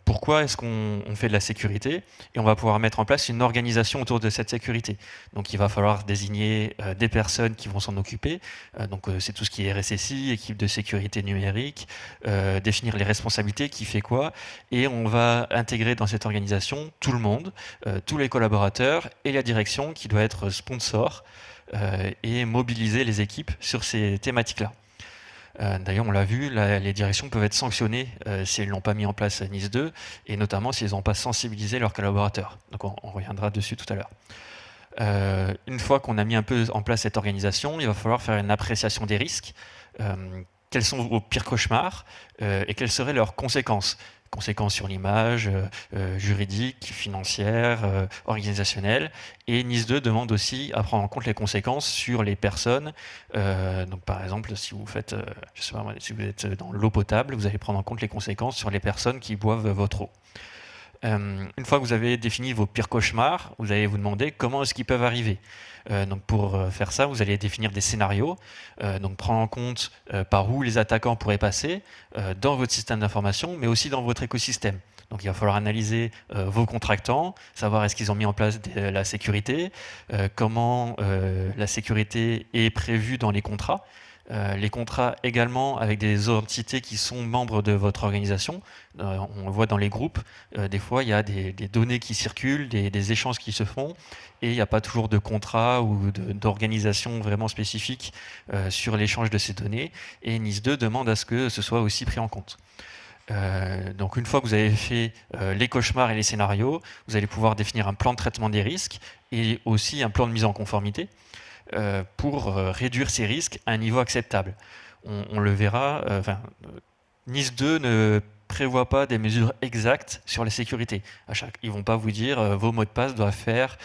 pourquoi est-ce qu'on fait de la sécurité, et on va pouvoir mettre en place une organisation autour de cette sécurité. Donc il va falloir désigner des personnes qui vont s'en occuper, donc c'est tout ce qui est RSSI, équipe de sécurité numérique, définir les responsabilités, qui fait quoi, et on va intégrer dans cette organisation tout le monde, tous les collaborateurs et la direction qui doit être sponsor et mobiliser les équipes sur ces thématiques-là. D'ailleurs, on l'a vu, les directions peuvent être sanctionnées si elles n'ont pas mis en place NIS 2, et notamment si elles n'ont pas sensibilisé leurs collaborateurs. Donc on reviendra dessus tout à l'heure. Une fois qu'on a mis un peu en place cette organisation, il va falloir faire une appréciation des risques. Quels sont vos pires cauchemars et quelles seraient leurs conséquences? Conséquences sur l'image, juridiques, financières, organisationnelles. Et NIS 2 demande aussi à prendre en compte les conséquences sur les personnes. Donc par exemple, si vous faites, je sais pas, si vous êtes dans l'eau potable, vous allez prendre en compte les conséquences sur les personnes qui boivent votre eau. Une fois que vous avez défini vos pires cauchemars, vous allez vous demander comment est-ce qu'ils peuvent arriver. Donc pour faire ça, vous allez définir des scénarios, donc prendre en compte par où les attaquants pourraient passer dans votre système d'information, mais aussi dans votre écosystème. Donc il va falloir analyser vos contractants, savoir est-ce qu'ils ont mis en place la sécurité, comment la sécurité est prévue dans les contrats. Les contrats également avec des entités qui sont membres de votre organisation. On le voit dans les groupes, des fois il y a des données qui circulent, des échanges qui se font, et il n'y a pas toujours de contrat ou d'organisation vraiment spécifique sur l'échange de ces données, et NIS 2 demande à ce que ce soit aussi pris en compte. Donc une fois que vous avez fait les cauchemars et les scénarios, vous allez pouvoir définir un plan de traitement des risques et aussi un plan de mise en conformité pour réduire ces risques à un niveau acceptable. On le verra, NIS 2 ne prévoit pas des mesures exactes sur la sécurité. Ils ne vont pas vous dire vos mots de passe doivent faire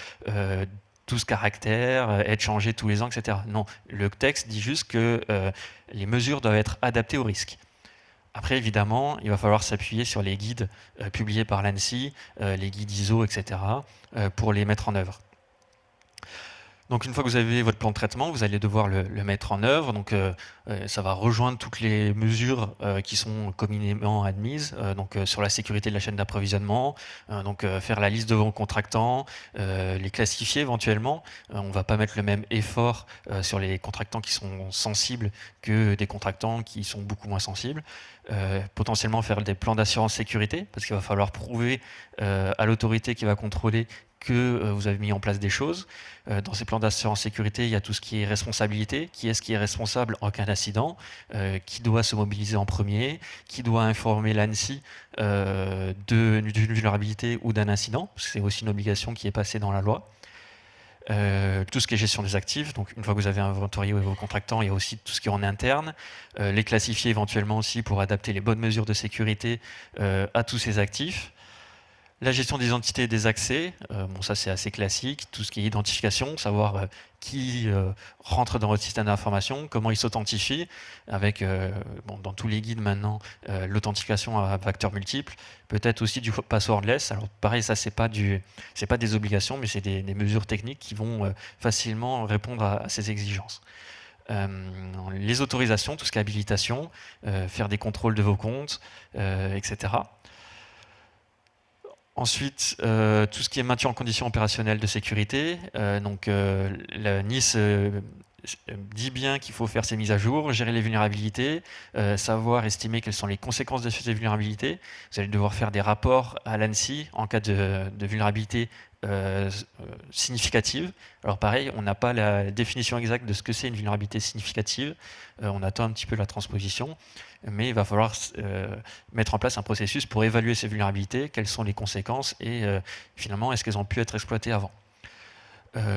12 caractères, être changés tous les ans, etc. Non, le texte dit juste que les mesures doivent être adaptées au risque. Après, évidemment, il va falloir s'appuyer sur les guides publiés par l'ANSSI, les guides ISO, etc., pour les mettre en œuvre. Donc une fois que vous avez votre plan de traitement, vous allez devoir le mettre en œuvre. Donc ça va rejoindre toutes les mesures qui sont communément admises, sur la sécurité de la chaîne d'approvisionnement, faire la liste de vos contractants, les classifier éventuellement. On ne va pas mettre le même effort sur les contractants qui sont sensibles que des contractants qui sont beaucoup moins sensibles. Potentiellement faire des plans d'assurance sécurité, parce qu'il va falloir prouver à l'autorité qui va contrôler que vous avez mis en place des choses. Dans ces plans d'assurance sécurité, il y a tout ce qui est responsabilité, qui est-ce qui est responsable en cas d'incident, qui doit se mobiliser en premier, qui doit informer l'ANSSI d'une vulnérabilité ou d'un incident, parce que c'est aussi une obligation qui est passée dans la loi. Tout ce qui est gestion des actifs, donc une fois que vous avez inventorié vos contractants, il y a aussi tout ce qui est en interne, les classifier éventuellement aussi pour adapter les bonnes mesures de sécurité à tous ces actifs. La gestion des entités et des accès, ça c'est assez classique, tout ce qui est identification, savoir qui rentre dans votre système d'information, comment il s'authentifie, avec, dans tous les guides maintenant, l'authentification à facteurs multiples, peut-être aussi du passwordless. Alors pareil, ça c'est pas des obligations, mais c'est des mesures techniques qui vont facilement répondre à ces exigences. Les autorisations, tout ce qui est habilitation, faire des contrôles de vos comptes, etc. Ensuite, tout ce qui est maintien en condition opérationnelle de sécurité. La NIS dit bien qu'il faut faire ces mises à jour, gérer les vulnérabilités, savoir estimer quelles sont les conséquences de ces vulnérabilités. Vous allez devoir faire des rapports à l'ANSSI en cas de vulnérabilité significative. Alors pareil, on n'a pas la définition exacte de ce que c'est une vulnérabilité significative. On attend un petit peu la transposition, mais il va falloir mettre en place un processus pour évaluer ces vulnérabilités, quelles sont les conséquences et finalement, est-ce qu'elles ont pu être exploitées avant.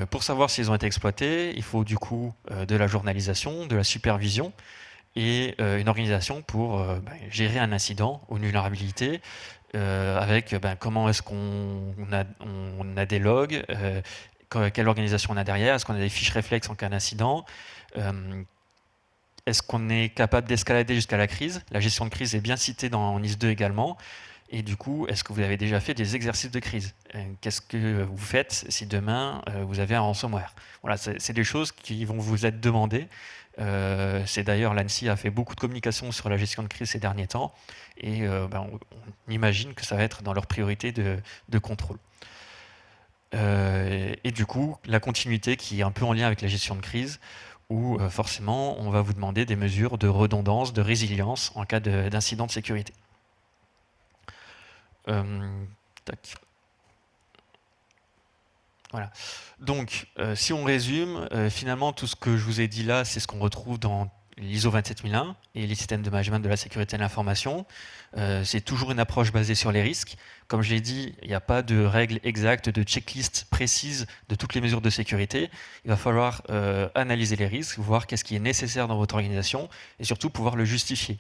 Pour savoir si elles ont été exploitées, il faut du coup de la journalisation, de la supervision et une organisation pour gérer un incident ou une vulnérabilité avec comment est-ce qu'on a des logs, quelle organisation on a derrière, est-ce qu'on a des fiches réflexes en cas d'incident, est-ce qu'on est capable d'escalader jusqu'à la crise? La gestion de crise est bien citée dans NIS 2 également. Et du coup, est-ce que vous avez déjà fait des exercices de crise? Qu'est-ce que vous faites si demain vous avez un ransomware? Voilà, c'est des choses qui vont vous être demandées. C'est d'ailleurs, l'ANSSI a fait beaucoup de communication sur la gestion de crise ces derniers temps. Et on imagine que ça va être dans leur priorité de contrôle. Et du coup, la continuité qui est un peu en lien avec la gestion de crise, où forcément, on va vous demander des mesures de redondance, de résilience en cas d'incident de sécurité. Tac. Voilà. Donc, si on résume, finalement, tout ce que je vous ai dit là, c'est ce qu'on retrouve dans l'ISO 27001 et les systèmes de management de la sécurité de l'information. C'est toujours une approche basée sur les risques. Comme je l'ai dit, il n'y a pas de règles exactes, de checklist précise de toutes les mesures de sécurité. Il va falloir analyser les risques, voir qu'est-ce qui est nécessaire dans votre organisation et surtout pouvoir le justifier.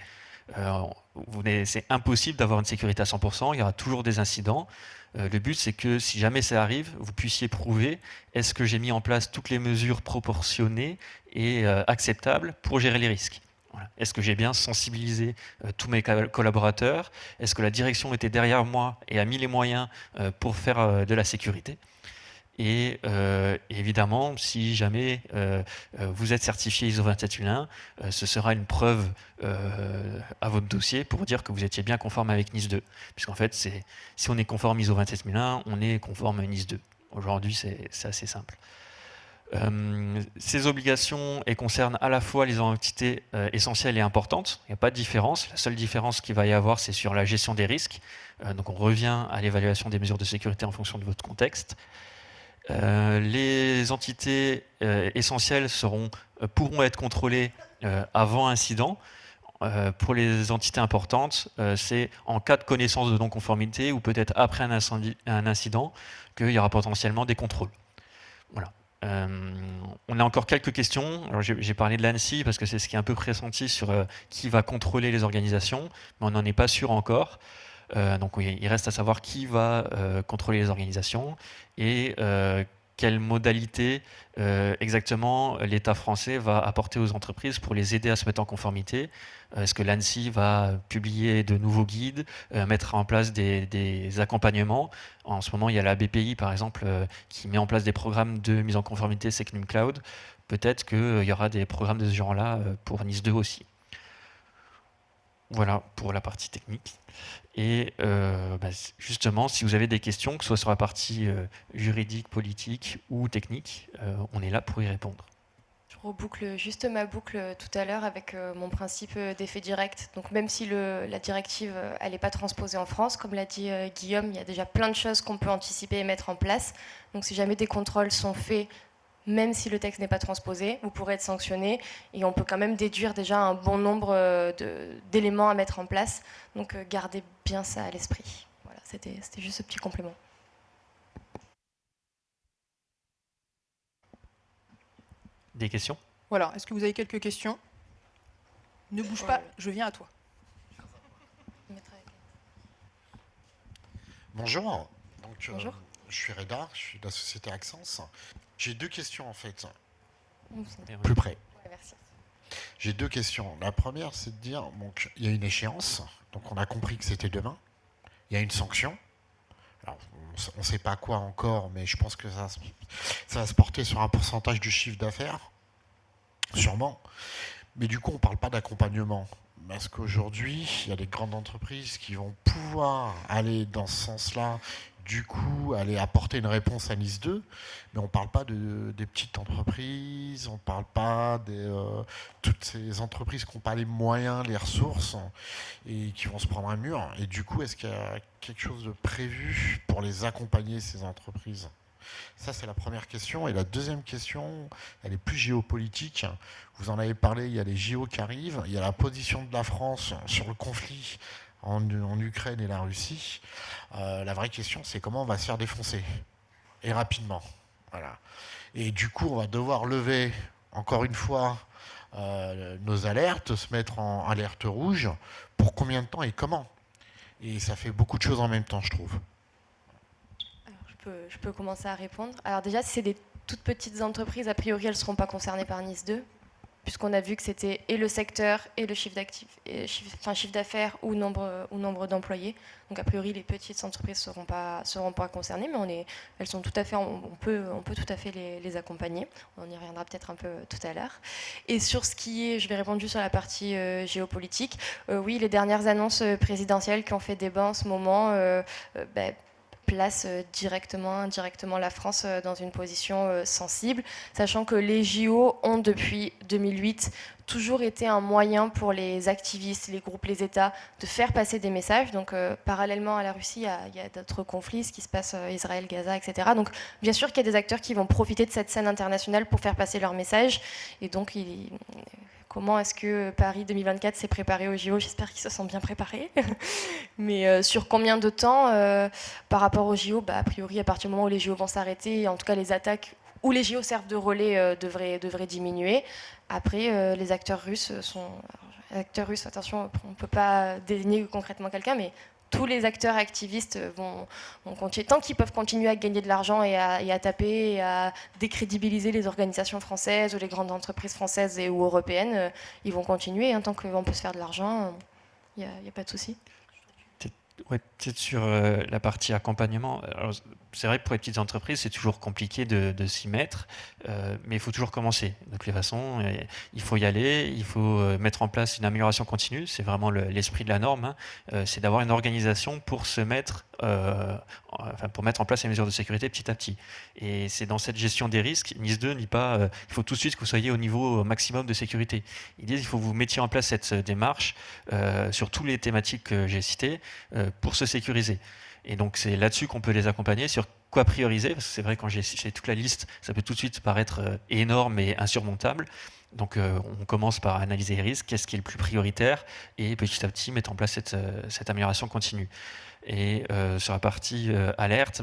C'est impossible d'avoir une sécurité à 100%, il y aura toujours des incidents. Le but, c'est que si jamais ça arrive, vous puissiez prouver est-ce que j'ai mis en place toutes les mesures proportionnées et acceptables pour gérer les risques. Voilà. Est-ce que j'ai bien sensibilisé tous mes collaborateurs? Est-ce que la direction était derrière moi et a mis les moyens pour faire de la sécurité? Et évidemment, si jamais vous êtes certifié ISO 27001, ce sera une preuve à votre dossier pour dire que vous étiez bien conforme avec NIS 2. Puisqu'en fait, si on est conforme ISO 27001, on est conforme à NIS 2. Aujourd'hui, c'est assez simple. Ces obligations concernent à la fois les entités essentielles et importantes. Il n'y a pas de différence. La seule différence qu'il va y avoir, c'est sur la gestion des risques. Donc on revient à l'évaluation des mesures de sécurité en fonction de votre contexte. Les entités essentielles pourront être contrôlées avant incident. Pour les entités importantes, c'est en cas de connaissance de non-conformité ou peut-être après un incident qu'il y aura potentiellement des contrôles. Voilà. On a encore quelques questions. Alors j'ai parlé de l'ANSSI parce que c'est ce qui est un peu pressenti sur qui va contrôler les organisations, mais on n'en est pas sûr encore. Donc oui, il reste à savoir qui va contrôler les organisations et quelle modalité exactement l'État français va apporter aux entreprises pour les aider à se mettre en conformité. Est-ce que l'ANSSI va publier de nouveaux guides, mettre en place des accompagnements? En ce moment, il y a la BPI, par exemple, qui met en place des programmes de mise en conformité Secnum Cloud. Peut-être qu'il y aura des programmes de ce genre-là pour NIS 2 aussi. Voilà pour la partie technique. Et justement, si vous avez des questions, que ce soit sur la partie juridique, politique ou technique, on est là pour y répondre.
Je reboucle juste ma boucle tout à l'heure avec mon principe d'effet direct. Donc même si la directive elle n'est pas transposée en France, comme l'a dit Guillaume, il y a déjà plein de choses qu'on peut anticiper et mettre en place. Donc si jamais des contrôles sont faits, même si le texte n'est pas transposé, vous pourrez être sanctionné et on peut quand même déduire déjà un bon nombre d'éléments à mettre en place. Donc gardez bien ça à l'esprit. Voilà, c'était juste ce petit complément.
Des questions?
Voilà, est-ce que vous avez quelques questions? Ne bouge pas, je viens à toi.
Bonjour.
Bonjour.
Je suis Reda, je suis de la société Accence. J'ai deux questions en fait.
Ouais,
Plus près.
merci.
J'ai deux questions. La première, c'est de dire, donc, il y a une échéance, donc on a compris que c'était demain. Il y a une sanction. Alors, on ne sait pas quoi encore, mais je pense que ça va se porter sur un pourcentage du chiffre d'affaires, sûrement. Mais du coup, on ne parle pas d'accompagnement. Parce qu'aujourd'hui, il y a des grandes entreprises qui vont pouvoir aller dans ce sens-là, du coup, aller apporter une réponse à NIS 2, mais on ne parle pas des petites entreprises, on ne parle pas de toutes ces entreprises qui n'ont pas les moyens, les ressources, et qui vont se prendre un mur. Et du coup, est-ce qu'il y a quelque chose de prévu pour les accompagner, ces entreprises ? Ça, c'est la première question. Et la deuxième question, elle est plus géopolitique. Vous en avez parlé, il y a les JO qui arrivent, il y a la position de la France sur le conflit en Ukraine et la Russie. La vraie question, c'est comment on va se faire défoncer. Et rapidement. Voilà. Et du coup, on va devoir lever, encore une fois, nos alertes, se mettre en alerte rouge. Pour combien de temps et comment? Et ça fait beaucoup de choses en même temps, je trouve.
je peux commencer à répondre. Alors déjà, si c'est des toutes petites entreprises, a priori, elles ne seront pas concernées par NIS 2, puisqu'on a vu que c'était et le secteur et le chiffre d'affaires ou nombre d'employés. Donc a priori, les petites entreprises ne seront pas concernées, mais elles sont tout à fait, on peut tout à fait les accompagner. On y reviendra peut-être un peu tout à l'heure. Et sur ce qui est, je vais répondre juste sur la partie géopolitique. Oui, les dernières annonces présidentielles qui ont fait débat en ce moment, place directement la France dans une position sensible, sachant que les JO ont depuis 2008 toujours été un moyen pour les activistes, les groupes, les États de faire passer des messages. Donc parallèlement à la Russie, il y a d'autres conflits, ce qui se passe Israël, Gaza, etc. Donc bien sûr qu'il y a des acteurs qui vont profiter de cette scène internationale pour faire passer leurs messages. Et donc comment est-ce que Paris 2024 s'est préparé aux JO? J'espère qu'ils se sont bien préparés. Mais sur combien de temps par rapport aux JO, a priori, à partir du moment où les JO vont s'arrêter, en tout cas les attaques où les JO servent de relais devraient diminuer. Après, les acteurs russes sont... Acteurs russes, attention, on ne peut pas désigner concrètement quelqu'un, mais tous les acteurs activistes vont continuer. Tant qu'ils peuvent continuer à gagner de l'argent et à taper et à décrédibiliser les organisations françaises ou les grandes entreprises françaises ou européennes, ils vont continuer. Tant qu'on peut se faire de l'argent, il n'y a pas de souci.
Ouais, peut-être sur la partie accompagnement. Alors, c'est vrai que pour les petites entreprises, c'est toujours compliqué de s'y mettre, mais il faut toujours commencer. De toutes les façons, il faut y aller, il faut mettre en place une amélioration continue. C'est vraiment l'esprit de la norme. C'est d'avoir une organisation pour se mettre, pour mettre en place les mesures de sécurité petit à petit. Et c'est dans cette gestion des risques. NIS 2 ne dit pas il faut tout de suite que vous soyez au niveau maximum de sécurité. Ils disent il faut que vous mettiez en place cette démarche sur toutes les thématiques que j'ai citées pour se sécuriser. Et donc c'est là-dessus qu'on peut les accompagner, sur quoi prioriser, parce que c'est vrai quand j'ai toute la liste, ça peut tout de suite paraître énorme et insurmontable. Donc on commence par analyser les risques, qu'est-ce qui est le plus prioritaire, et petit à petit mettre en place cette amélioration continue. Et sur la partie alerte,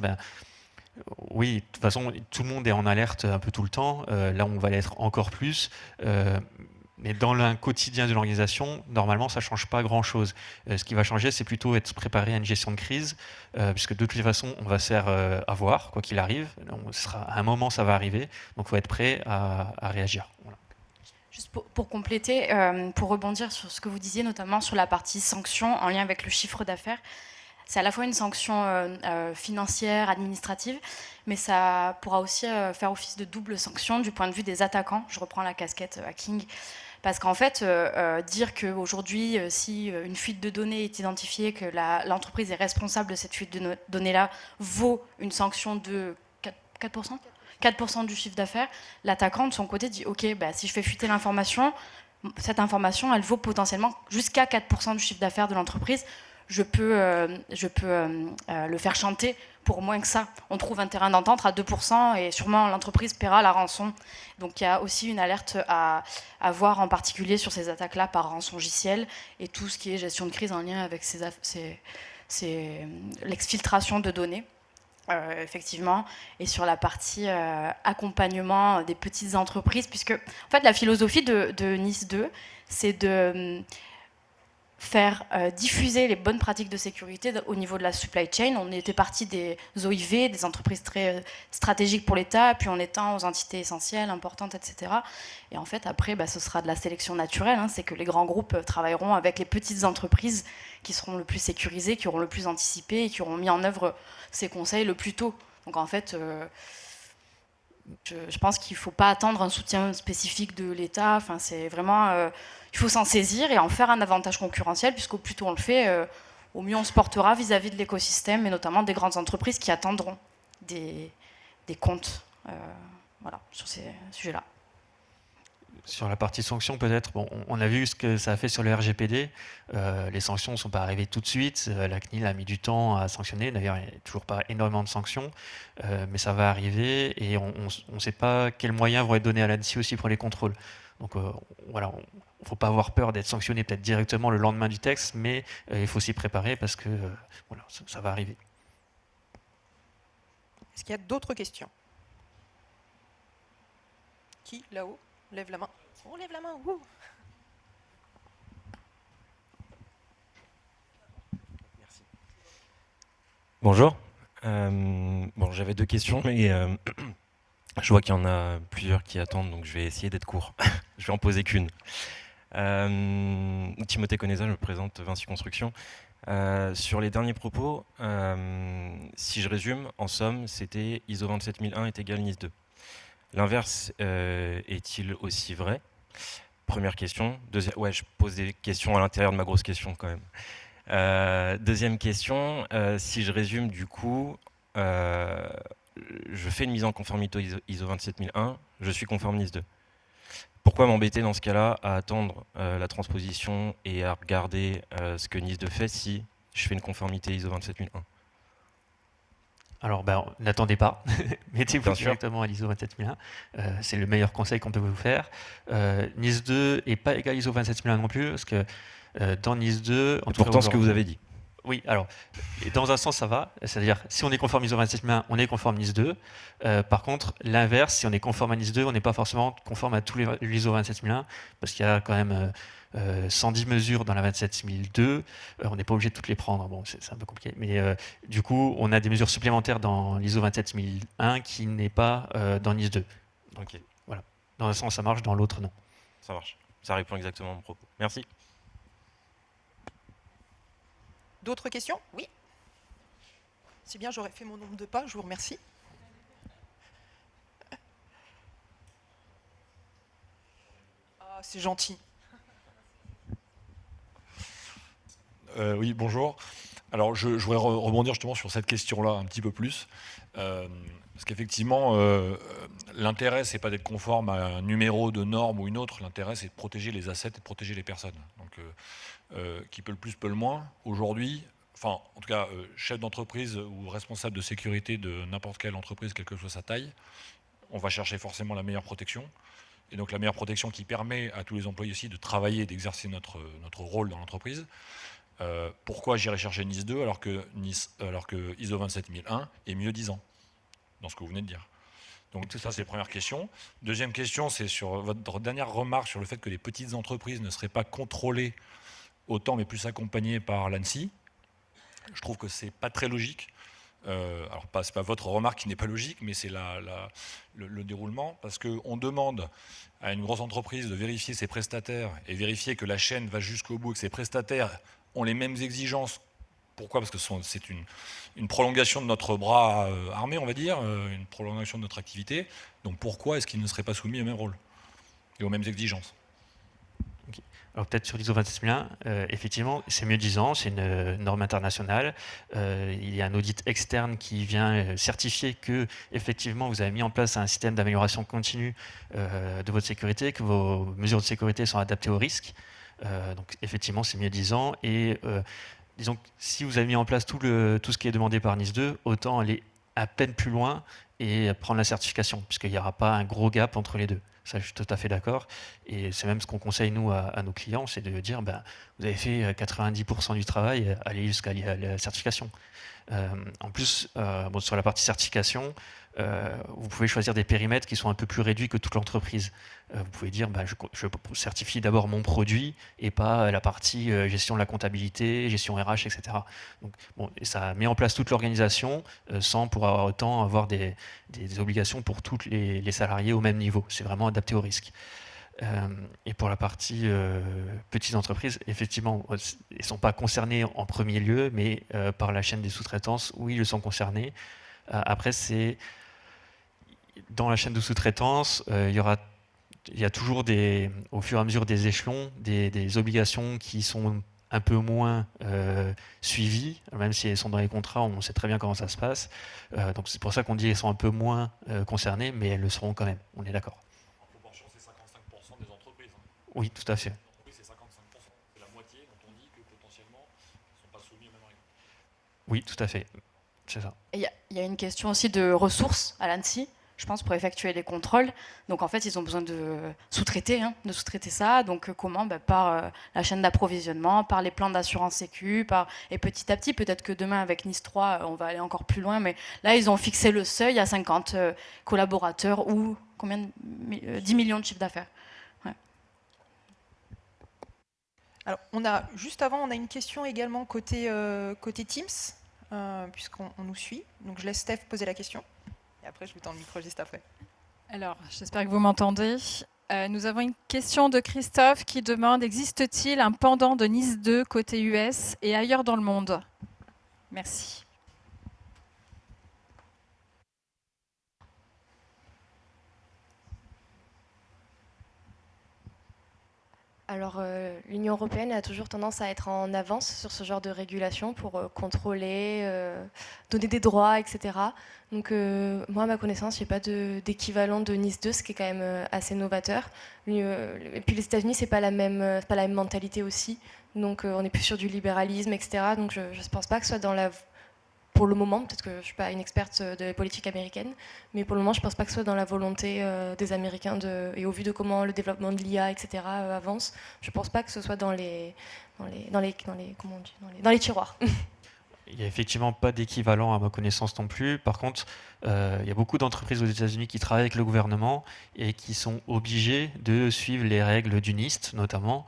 oui, de toute façon, tout le monde est en alerte un peu tout le temps. Là, on va l'être encore plus. Mais dans le quotidien de l'organisation, normalement, ça ne change pas grand-chose. Ce qui va changer, c'est plutôt être préparé à une gestion de crise, puisque de toutes les façons, on va se faire avoir, quoi qu'il arrive. À un moment, ça va arriver. Donc, il faut être prêt à réagir. Voilà.
Juste pour compléter, pour rebondir sur ce que vous disiez, notamment sur la partie sanctions en lien avec le chiffre d'affaires, c'est à la fois une sanction financière, administrative, mais ça pourra aussi faire office de double sanction du point de vue des attaquants. Je reprends la casquette hacking. Parce qu'en fait, dire qu'aujourd'hui, si une fuite de données est identifiée, que l'entreprise est responsable de cette fuite de données-là, vaut une sanction de 4% 4% du chiffre d'affaires, l'attaquant de son côté dit « Ok, si je fais fuiter l'information, cette information, elle vaut potentiellement jusqu'à 4% du chiffre d'affaires de l'entreprise. Je peux le faire chanter pour moins que ça. On trouve un terrain d'entente à 2% et sûrement l'entreprise paiera la rançon. » Donc il y a aussi une alerte à avoir en particulier sur ces attaques-là par rançongiciel et tout ce qui est gestion de crise en lien avec l'exfiltration de données. Effectivement, et sur la partie accompagnement des petites entreprises, puisque en fait la philosophie de NIS 2, c'est de faire diffuser les bonnes pratiques de sécurité au niveau de la supply chain. On était parti des OIV, des entreprises très stratégiques pour l'État, puis on étend aux entités essentielles, importantes, etc. Et en fait, après, ce sera de la sélection naturelle. C'est que les grands groupes travailleront avec les petites entreprises qui seront le plus sécurisées, qui auront le plus anticipé et qui auront mis en œuvre ces conseils le plus tôt. Donc en fait, je pense qu'il ne faut pas attendre un soutien spécifique de l'État. Enfin, c'est vraiment... il faut s'en saisir et en faire un avantage concurrentiel, puisqu'au plus tôt on le fait, au mieux on se portera vis-à-vis de l'écosystème, et notamment des grandes entreprises qui attendront des comptes sur ces sujets-là.
Sur la partie sanctions, peut-être, on a vu ce que ça a fait sur le RGPD. Les sanctions ne sont pas arrivées tout de suite. La CNIL a mis du temps à sanctionner. D'ailleurs, il n'y a toujours pas énormément de sanctions, mais ça va arriver et on ne sait pas quels moyens vont être donnés à l'ANSSI aussi pour les contrôles. Donc voilà, il ne faut pas avoir peur d'être sanctionné peut-être directement le lendemain du texte, mais il faut s'y préparer parce que voilà, ça va arriver.
Est-ce qu'il y a d'autres questions? Qui, là-haut, lève la main? On lève la main, wouh.
Bonjour, Bon, j'avais 2 questions, mais je vois qu'il y en a plusieurs qui attendent, donc je vais essayer d'être court. Je vais en poser qu'une. Timothée Conesa, je me présente Vinci Construction. Sur les derniers propos, si je résume, en somme, c'était ISO 27001 est égal NIS 2. L'inverse est-il aussi vrai? Première question. Ouais, je pose des questions à l'intérieur de ma grosse question quand même. Deuxième question, si je résume du coup, je fais une mise en conformité ISO 27001, je suis conforme NIS 2. Pourquoi m'embêter dans ce cas-là à attendre la transposition et à regarder ce que NIS 2 fait si je fais une conformité ISO 27001?
Alors, n'attendez pas, mettez-vous
Bien sûr.
directement à l'ISO 27001. C'est le meilleur conseil qu'on peut vous faire. NIS 2 n'est pas égal à ISO 27001 non plus, parce que dans NIS 2...
Et pourtant, ce que vous avez dit.
Oui, alors, dans un sens, ça va. C'est-à-dire, si on est conforme ISO 27001, on est conforme NIS 2. Par contre, l'inverse, si on est conforme à NIS 2, on n'est pas forcément conforme à tous les l'ISO 27001, parce qu'il y a quand même 110 mesures dans la 27002. On n'est pas obligé de toutes les prendre. Bon, c'est un peu compliqué. Mais du coup, on a des mesures supplémentaires dans l'ISO 27001 qui n'est pas dans NIS 2. Donc,
Ok,
voilà. Dans un sens, ça marche, dans l'autre, non.
ça marche. Ça répond exactement à mon propos. Merci.
D'autres questions? Oui. C'est bien, j'aurais fait mon nombre de pas, je vous remercie. Ah, c'est gentil.
Oui, bonjour. Alors, je voudrais rebondir justement sur cette question-là un petit peu plus. Parce qu'effectivement, l'intérêt, c'est pas d'être conforme à un numéro de norme ou une autre. L'intérêt, c'est de protéger les assets et de protéger les personnes. Donc, qui peut le plus, peut le moins. Aujourd'hui, enfin, en tout cas, chef d'entreprise ou responsable de sécurité de n'importe quelle entreprise, quelle que soit sa taille, on va chercher forcément la meilleure protection. Et donc, la meilleure protection qui permet à tous les employés aussi de travailler et d'exercer notre rôle dans l'entreprise. Pourquoi j'irai chercher NIS 2 alors que ISO 27001 est mieux disant dans ce que vous venez de dire. Donc ça, c'est la première question. Deuxième question, c'est sur votre dernière remarque sur le fait que les petites entreprises ne seraient pas contrôlées autant mais plus accompagnées par l'ANSSI. Je trouve que c'est pas très logique. Alors c'est pas votre remarque qui n'est pas logique, mais c'est le déroulement, parce qu'on demande à une grosse entreprise de vérifier ses prestataires et vérifier que la chaîne va jusqu'au bout, que ses prestataires ont les mêmes exigences. Pourquoi? Parce que c'est une prolongation de notre bras armé, on va dire, une prolongation de notre activité. Donc pourquoi est-ce qu'ils ne seraient pas soumis au même rôle et aux mêmes exigences?
Okay. Alors peut-être sur l'ISO 27001, effectivement, c'est mieux disant, c'est une norme internationale. Il y a un audit externe qui vient certifier que effectivement vous avez mis en place un système d'amélioration continue de votre sécurité, que vos mesures de sécurité sont adaptées au risque. Donc effectivement, c'est mieux disant. Et disons que si vous avez mis en place tout ce qui est demandé par NIS 2, autant aller à peine plus loin et prendre la certification, puisqu'il n'y aura pas un gros gap entre les deux. Ça, je suis tout à fait d'accord. Et c'est même ce qu'on conseille, nous, à nos clients, c'est de dire, vous avez fait 90% du travail, allez jusqu'à la certification. En plus, sur la partie certification, vous pouvez choisir des périmètres qui sont un peu plus réduits que toute l'entreprise. Vous pouvez dire, je certifie d'abord mon produit et pas la partie gestion de la comptabilité, gestion RH, etc. Donc, et ça met en place toute l'organisation sans pour autant avoir des obligations pour tous les salariés au même niveau. C'est vraiment adapté au risque. Et pour la partie petites entreprises, effectivement, elles ne sont pas concernées en premier lieu, mais par la chaîne des sous-traitances, oui, ils sont concernés. Après, c'est dans la chaîne de sous-traitance, il y a toujours au fur et à mesure des échelons, des obligations qui sont un peu moins suivies, même si elles sont dans les contrats, on sait très bien comment ça se passe. Donc c'est pour ça qu'on dit qu'elles sont un peu moins concernées, mais elles le seront quand même, on est d'accord.
Des entreprises.
Oui, tout à fait.
Les entreprises, c'est 55%. C'est la moitié dont on dit que potentiellement, ils ne sont pas soumis aux mêmes règles.
Oui, tout à fait. C'est ça.
Il y a une question aussi de ressources à l'ANSSI, je pense, pour effectuer les contrôles. Donc en fait, ils ont besoin de sous-traiter ça. Donc comment? Par la chaîne d'approvisionnement, par les plans d'assurance sécu, et petit à petit, peut-être que demain avec NIS 3, on va aller encore plus loin, mais là, ils ont fixé le seuil à 50 collaborateurs ou 10 millions de chiffre d'affaires. Ouais.
Alors, juste avant, on a une question également côté Teams. puisqu'on nous suit. Donc je laisse Steph poser la question. Et après, je vous tends le micro juste après.
Alors, j'espère que vous m'entendez. Nous avons une question de Christophe qui demande: existe-t-il un pendant de Nice 2 côté US et ailleurs dans le monde? Merci.
Alors, l'Union européenne a toujours tendance à être en avance sur ce genre de régulation pour contrôler, donner des droits, etc. Donc, moi, à ma connaissance, il n'y a pas d'équivalent de Nice 2, ce qui est quand même assez novateur. Et puis, les États-Unis, c'est pas la même mentalité aussi. Donc, on est plus sur du libéralisme, etc. Donc, je ne pense pas que ce soit dans la... Pour le moment, peut-être que je ne suis pas une experte de la politique américaine, mais pour le moment, je ne pense pas que ce soit dans la volonté des Américains, et au vu de comment le développement de l'IA, etc., avance, je ne pense pas que ce soit dans les tiroirs.
Il n'y a effectivement pas d'équivalent à ma connaissance non plus. Par contre, il y a beaucoup d'entreprises aux États-Unis qui travaillent avec le gouvernement et qui sont obligées de suivre les règles du NIST, notamment,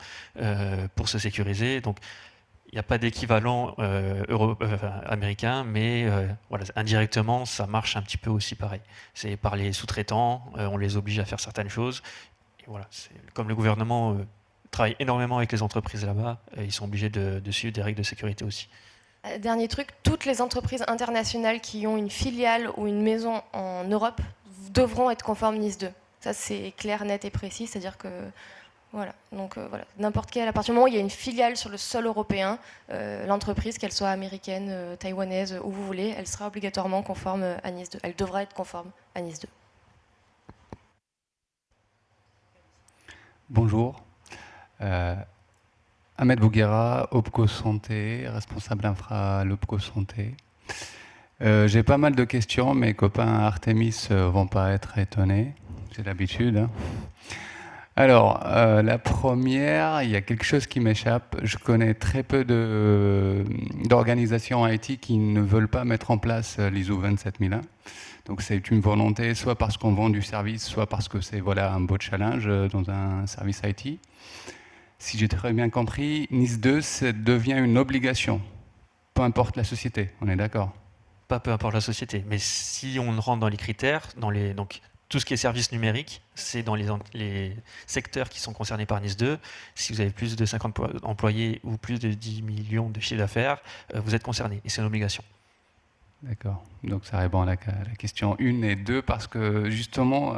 pour se sécuriser. Donc, il n'y a pas d'équivalent américain, mais voilà, indirectement, ça marche un petit peu aussi pareil. C'est par les sous-traitants, on les oblige à faire certaines choses. Et voilà, comme le gouvernement travaille énormément avec les entreprises là-bas, ils sont obligés de suivre des règles de sécurité aussi.
Dernier truc, toutes les entreprises internationales qui ont une filiale ou une maison en Europe devront être conformes NIS 2. Ça, c'est clair, net et précis, c'est-à-dire que... Voilà, donc voilà, n'importe quelle, à partir du moment où il y a une filiale sur le sol européen, l'entreprise, qu'elle soit américaine, taïwanaise, où vous voulez, elle sera obligatoirement conforme à NIS 2. Elle devra être conforme à NIS 2.
Bonjour. Ahmed Bouguera, OPCO Santé, responsable infra à l'OPCO Santé. J'ai pas mal de questions, mes copains Artemis vont pas être étonnés, c'est l'habitude. Hein. Alors, la première, il y a quelque chose qui m'échappe. Je connais très peu d'organisations IT qui ne veulent pas mettre en place l'ISO 27001. Donc c'est une volonté, soit parce qu'on vend du service, soit parce que c'est voilà, un beau challenge dans un service IT. Si j'ai très bien compris, NIS 2 devient une obligation, peu importe la société, on est d'accord?
Pas peu importe la société, mais si on rentre dans les critères, donc tout ce qui est services numériques, c'est dans les secteurs qui sont concernés par NIS 2. Si vous avez plus de 50 employés ou plus de 10 millions de chiffre d'affaires, vous êtes concerné et c'est une obligation.
D'accord. Donc ça répond à la question 1 et 2 parce que justement,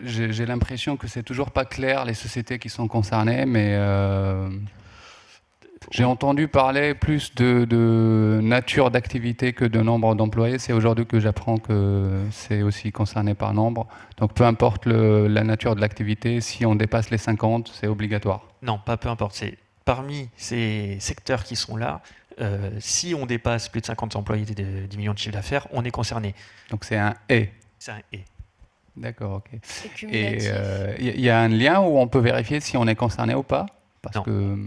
j'ai l'impression que c'est toujours pas clair les sociétés qui sont concernées, mais j'ai entendu parler plus de nature d'activité que de nombre d'employés. C'est aujourd'hui que j'apprends que c'est aussi concerné par nombre. Donc peu importe la nature de l'activité, si on dépasse les 50, c'est obligatoire.
Non, pas peu importe. C'est parmi ces secteurs qui sont là, si on dépasse plus de 50 employés de 10 millions de chiffre d'affaires, on est concerné.
Donc c'est un « et ».
C'est un « et ».
D'accord, ok.
Et
il y a un lien où on peut vérifier si on est concerné ou pas? Parce
non,
que...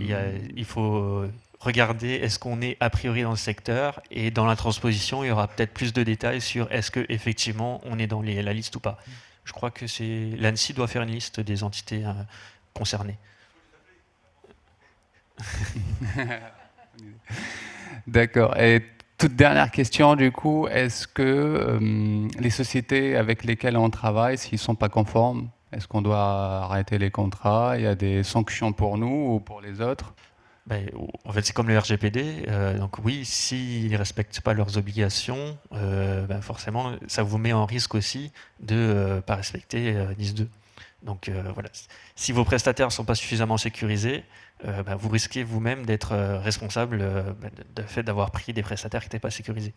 il faut regarder est-ce qu'on est a priori dans le secteur et dans la transposition, il y aura peut-être plus de détails sur est-ce qu'effectivement on est dans la liste ou pas. Je crois que l'ANSSI doit faire une liste des entités concernées.
D'accord. Et toute dernière question, du coup, est-ce que les sociétés avec lesquelles on travaille, s'ils ne sont pas conformes, est-ce qu'on doit arrêter les contrats? Il y a des sanctions pour nous ou pour les autres?
En fait, c'est comme le RGPD. Donc oui, s'ils ne respectent pas leurs obligations, forcément, ça vous met en risque aussi de ne pas respecter NIS 2. Donc voilà, si vos prestataires ne sont pas suffisamment sécurisés, vous risquez vous-même d'être responsable du fait d'avoir pris des prestataires qui n'étaient pas sécurisés.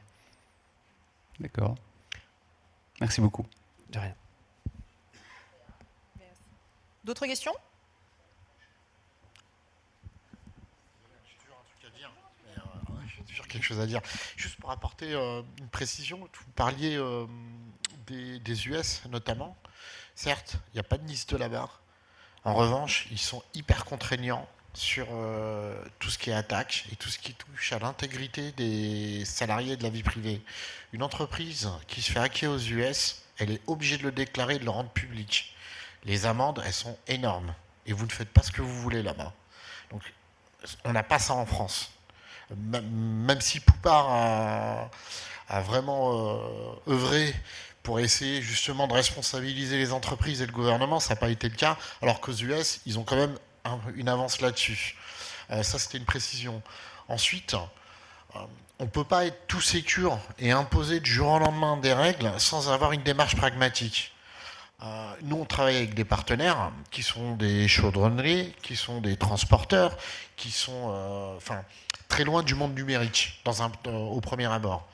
D'accord. Merci beaucoup.
De rien.
D'autres questions?
J'ai toujours quelque chose à dire. Juste pour apporter une précision, vous parliez des US notamment. Certes, il n'y a pas de NIS 2 là-bas. En revanche, ils sont hyper contraignants sur tout ce qui est attaque et tout ce qui touche à l'intégrité des salariés et de la vie privée. Une entreprise qui se fait hacker aux US, elle est obligée de le déclarer et de le rendre public. Les amendes, elles sont énormes. Et vous ne faites pas ce que vous voulez là-bas. Donc, on n'a pas ça en France. même si Poupart a vraiment œuvré pour essayer justement de responsabiliser les entreprises et le gouvernement, ça n'a pas été le cas, alors qu'aux US, ils ont quand même une avance là-dessus. Ça, c'était une précision. Ensuite, on ne peut pas être tout sécure et imposer du jour au lendemain des règles sans avoir une démarche pragmatique. Nous, on travaille avec des partenaires qui sont des chaudronneries, qui sont des transporteurs, qui sont très loin du monde numérique au premier abord.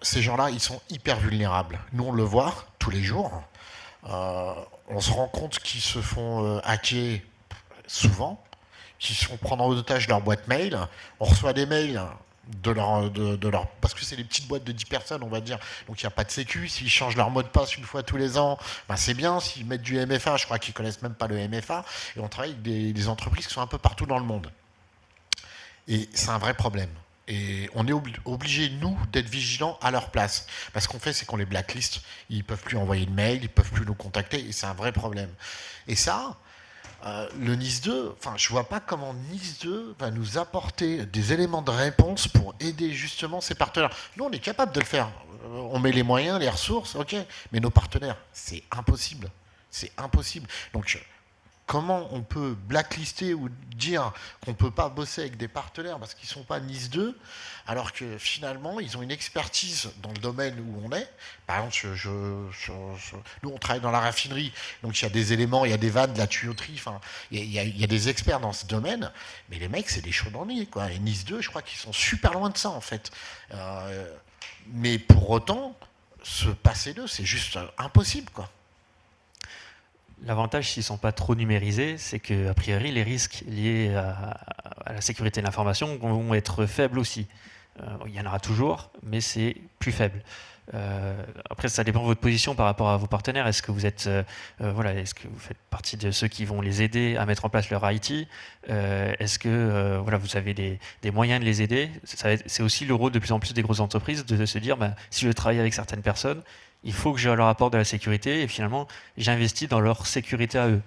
Ces gens-là, ils sont hyper vulnérables. Nous, on le voit tous les jours. On se rend compte qu'ils se font hacker souvent, qu'ils se font prendre en otage leur boîte mail. On reçoit des mails de leur parce que c'est des petites boîtes de 10 personnes, on va dire, donc il n'y a pas de sécu. S'ils changent leur mot de passe une fois tous les ans, ben c'est bien. S'ils mettent du MFA, je crois qu'ils connaissent même pas le MFA. Et on travaille avec des entreprises qui sont un peu partout dans le monde, et c'est un vrai problème. Et on est obligé, nous, d'être vigilants à leur place. Parce qu'on fait, c'est qu'on les blacklist. Ils ne peuvent plus envoyer de mail, ils ne peuvent plus nous contacter, et c'est un vrai problème. Et ça, le NIS 2, je ne vois pas comment NIS 2 va nous apporter des éléments de réponse pour aider justement ces partenaires. Nous, on est capable de le faire. On met les moyens, les ressources, ok. Mais nos partenaires, c'est impossible. C'est impossible. Donc, comment on peut blacklister ou dire qu'on ne peut pas bosser avec des partenaires parce qu'ils ne sont pas NIS 2, alors que finalement, ils ont une expertise dans le domaine où on est. Par exemple, nous, on travaille dans la raffinerie, donc il y a des éléments, il y a des vannes, de la tuyauterie, il y a des experts dans ce domaine, mais les mecs, c'est des chaudronniers, quoi. Et NIS 2, je crois qu'ils sont super loin de ça, en fait. Mais pour autant, se passer d'eux, c'est juste impossible, quoi.
L'avantage, s'ils ne sont pas trop numérisés, c'est qu'a priori, les risques liés à la sécurité de l'information vont être faibles aussi. Il y en aura toujours, mais c'est plus faible. Après, ça dépend de votre position par rapport à vos partenaires. Est-ce que vous êtes, est-ce que vous faites partie de ceux qui vont les aider à mettre en place leur IT? Est-ce que vous avez des moyens de les aider? C'est aussi le rôle de plus en plus des grosses entreprises de se dire, si je travaille avec certaines personnes, il faut que je leur apporte de la sécurité, et finalement, j'investis dans leur sécurité à eux.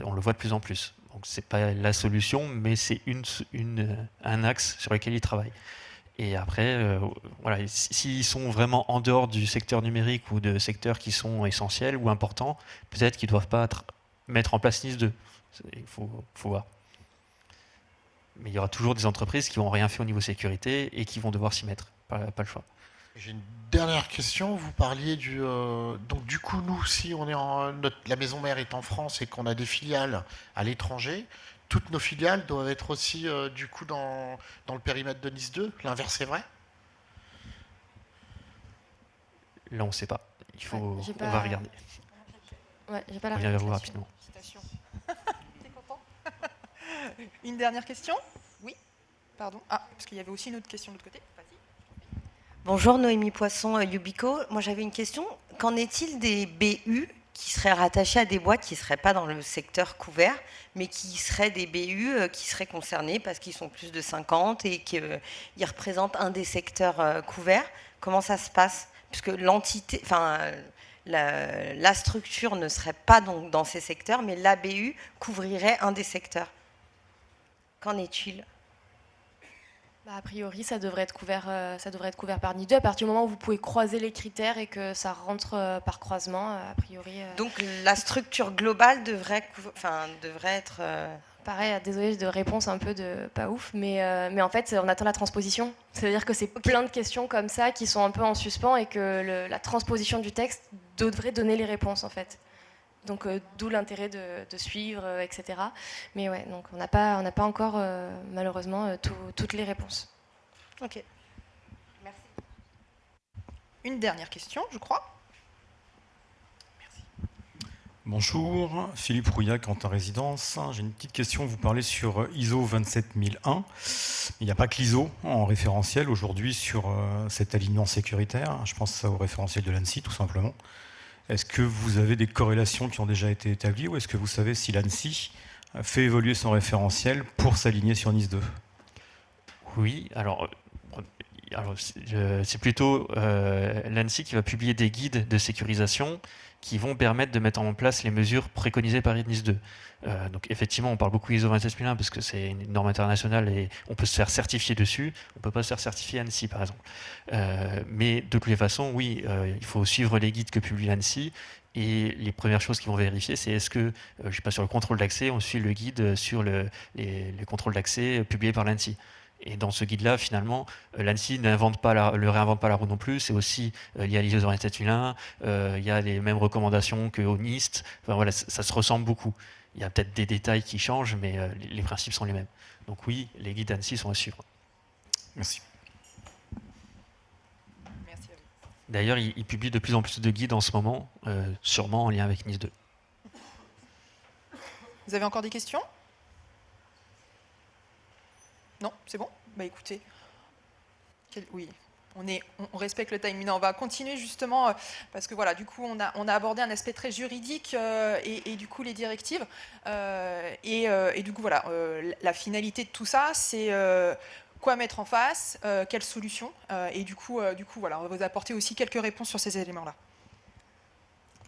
On le voit de plus en plus. Donc, ce n'est pas la solution, mais c'est un axe sur lequel ils travaillent. Et après, s'ils sont vraiment en dehors du secteur numérique ou de secteurs qui sont essentiels ou importants, peut-être qu'ils ne doivent pas mettre en place NIS 2. Il faut voir. Mais il y aura toujours des entreprises qui n'ont rien fait au niveau sécurité et qui vont devoir s'y mettre. Pas le choix.
J'ai une dernière question. Vous parliez donc du coup, nous, si on est la maison mère est en France et qu'on a des filiales à l'étranger, toutes nos filiales doivent être aussi du coup dans le périmètre de NIS 2. L'inverse est vrai?
Là, on ne sait pas. On va regarder.
Ouais, j'ai pas la
on vient vers vous rapidement.
T'es content? Une dernière question? Oui. Pardon. Ah, parce qu'il y avait aussi une autre question de l'autre côté.
Bonjour, Noémie Poisson, Yubico. Moi, j'avais une question. Qu'en est-il des BU qui seraient rattachés à des boîtes qui ne seraient pas dans le secteur couvert, mais qui seraient des BU qui seraient concernés parce qu'ils sont plus de 50 et qu'ils représentent un des secteurs couverts? Comment ça se passe? Puisque la structure ne serait pas donc dans ces secteurs, mais la BU couvrirait un des secteurs. Qu'en est-il?
A priori, ça devrait être couvert par NIS 2 à partir du moment où vous pouvez croiser les critères et que ça rentre par croisement, a priori.
Donc la structure globale devrait être...
Pareil, désolé de réponse un peu de pas ouf, mais en fait, on attend la transposition. C'est-à-dire que c'est plein de questions comme ça qui sont un peu en suspens et que la transposition du texte devrait donner les réponses, en fait. Donc d'où l'intérêt de suivre, etc. Mais ouais, donc on n'a pas encore malheureusement toutes les réponses.
Ok. Merci.
Une dernière question, je crois.
Merci. Bonjour, Philippe Rouillac, Quentin Résidence. J'ai une petite question. Vous parlez sur ISO 27001. Il n'y a pas que l'ISO en référentiel aujourd'hui sur cet alignement sécuritaire. Je pense au référentiel de l'ANSSI, tout simplement. Est-ce que vous avez des corrélations qui ont déjà été établies ou est-ce que vous savez si l'ANSSI fait évoluer son référentiel pour s'aligner sur NIS 2?
Oui, alors alors, c'est plutôt l'ANSSI qui va publier des guides de sécurisation qui vont permettre de mettre en place les mesures préconisées par NIS 2. Donc effectivement, on parle beaucoup ISO 27001 parce que c'est une norme internationale et on peut se faire certifier dessus. On ne peut pas se faire certifier ANSSI, par exemple. Mais de toutes les façons, oui, il faut suivre les guides que publie l'ANSSI. Et les premières choses qu'ils vont vérifier, c'est est-ce que, je ne sais pas, sur le contrôle d'accès, on suit le guide sur les contrôles d'accès publiés par l'ANSSI. Et dans ce guide-là, finalement, l'ANSSI ne réinvente pas la roue non plus. C'est aussi lié à l'ISO 27001. Il y a les mêmes recommandations qu'au NIST. Enfin, voilà, ça se ressemble beaucoup. Il y a peut-être des détails qui changent, mais les principes sont les mêmes. Donc oui, les guides ANSSI sont à suivre.
Merci.
Merci à vous.
D'ailleurs, ils publient de plus en plus de guides en ce moment, sûrement en lien avec NIS 2.
Vous avez encore des questions? Non, c'est bon? Bah écoutez, oui, on respecte le timing. On va continuer justement, parce que voilà, du coup, on a abordé un aspect très juridique et du coup les directives. Et du coup, voilà, la finalité de tout ça, c'est quoi mettre en face, quelles solutions. Et du coup, voilà, on va vous apporter aussi quelques réponses sur ces éléments-là.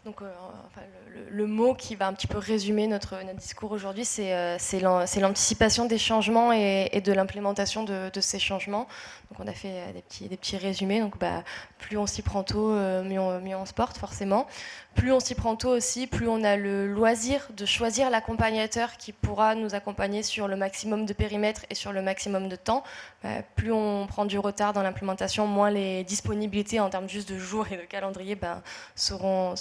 Donc, enfin, le mot qui va un petit peu résumer notre discours aujourd'hui, c'est l'anticipation des changements et de l'implémentation de ces changements. Donc, on a fait des petits résumés. Donc, plus on s'y prend tôt, mieux on se porte forcément. Plus on s'y prend tôt aussi, plus on a le loisir de choisir l'accompagnateur qui pourra nous accompagner sur le maximum de périmètre et sur le maximum de temps. Plus on prend du retard dans l'implémentation, moins les disponibilités en termes juste de jours et de calendrier seront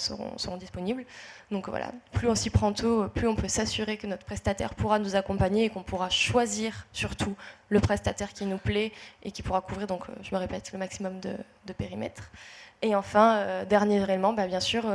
disponibles. Donc voilà, plus on s'y prend tôt, plus on peut s'assurer que notre prestataire pourra nous accompagner et qu'on pourra choisir surtout le prestataire qui nous plaît et qui pourra couvrir, donc je me répète, le maximum de périmètre. Et enfin, dernier élément, bien sûr,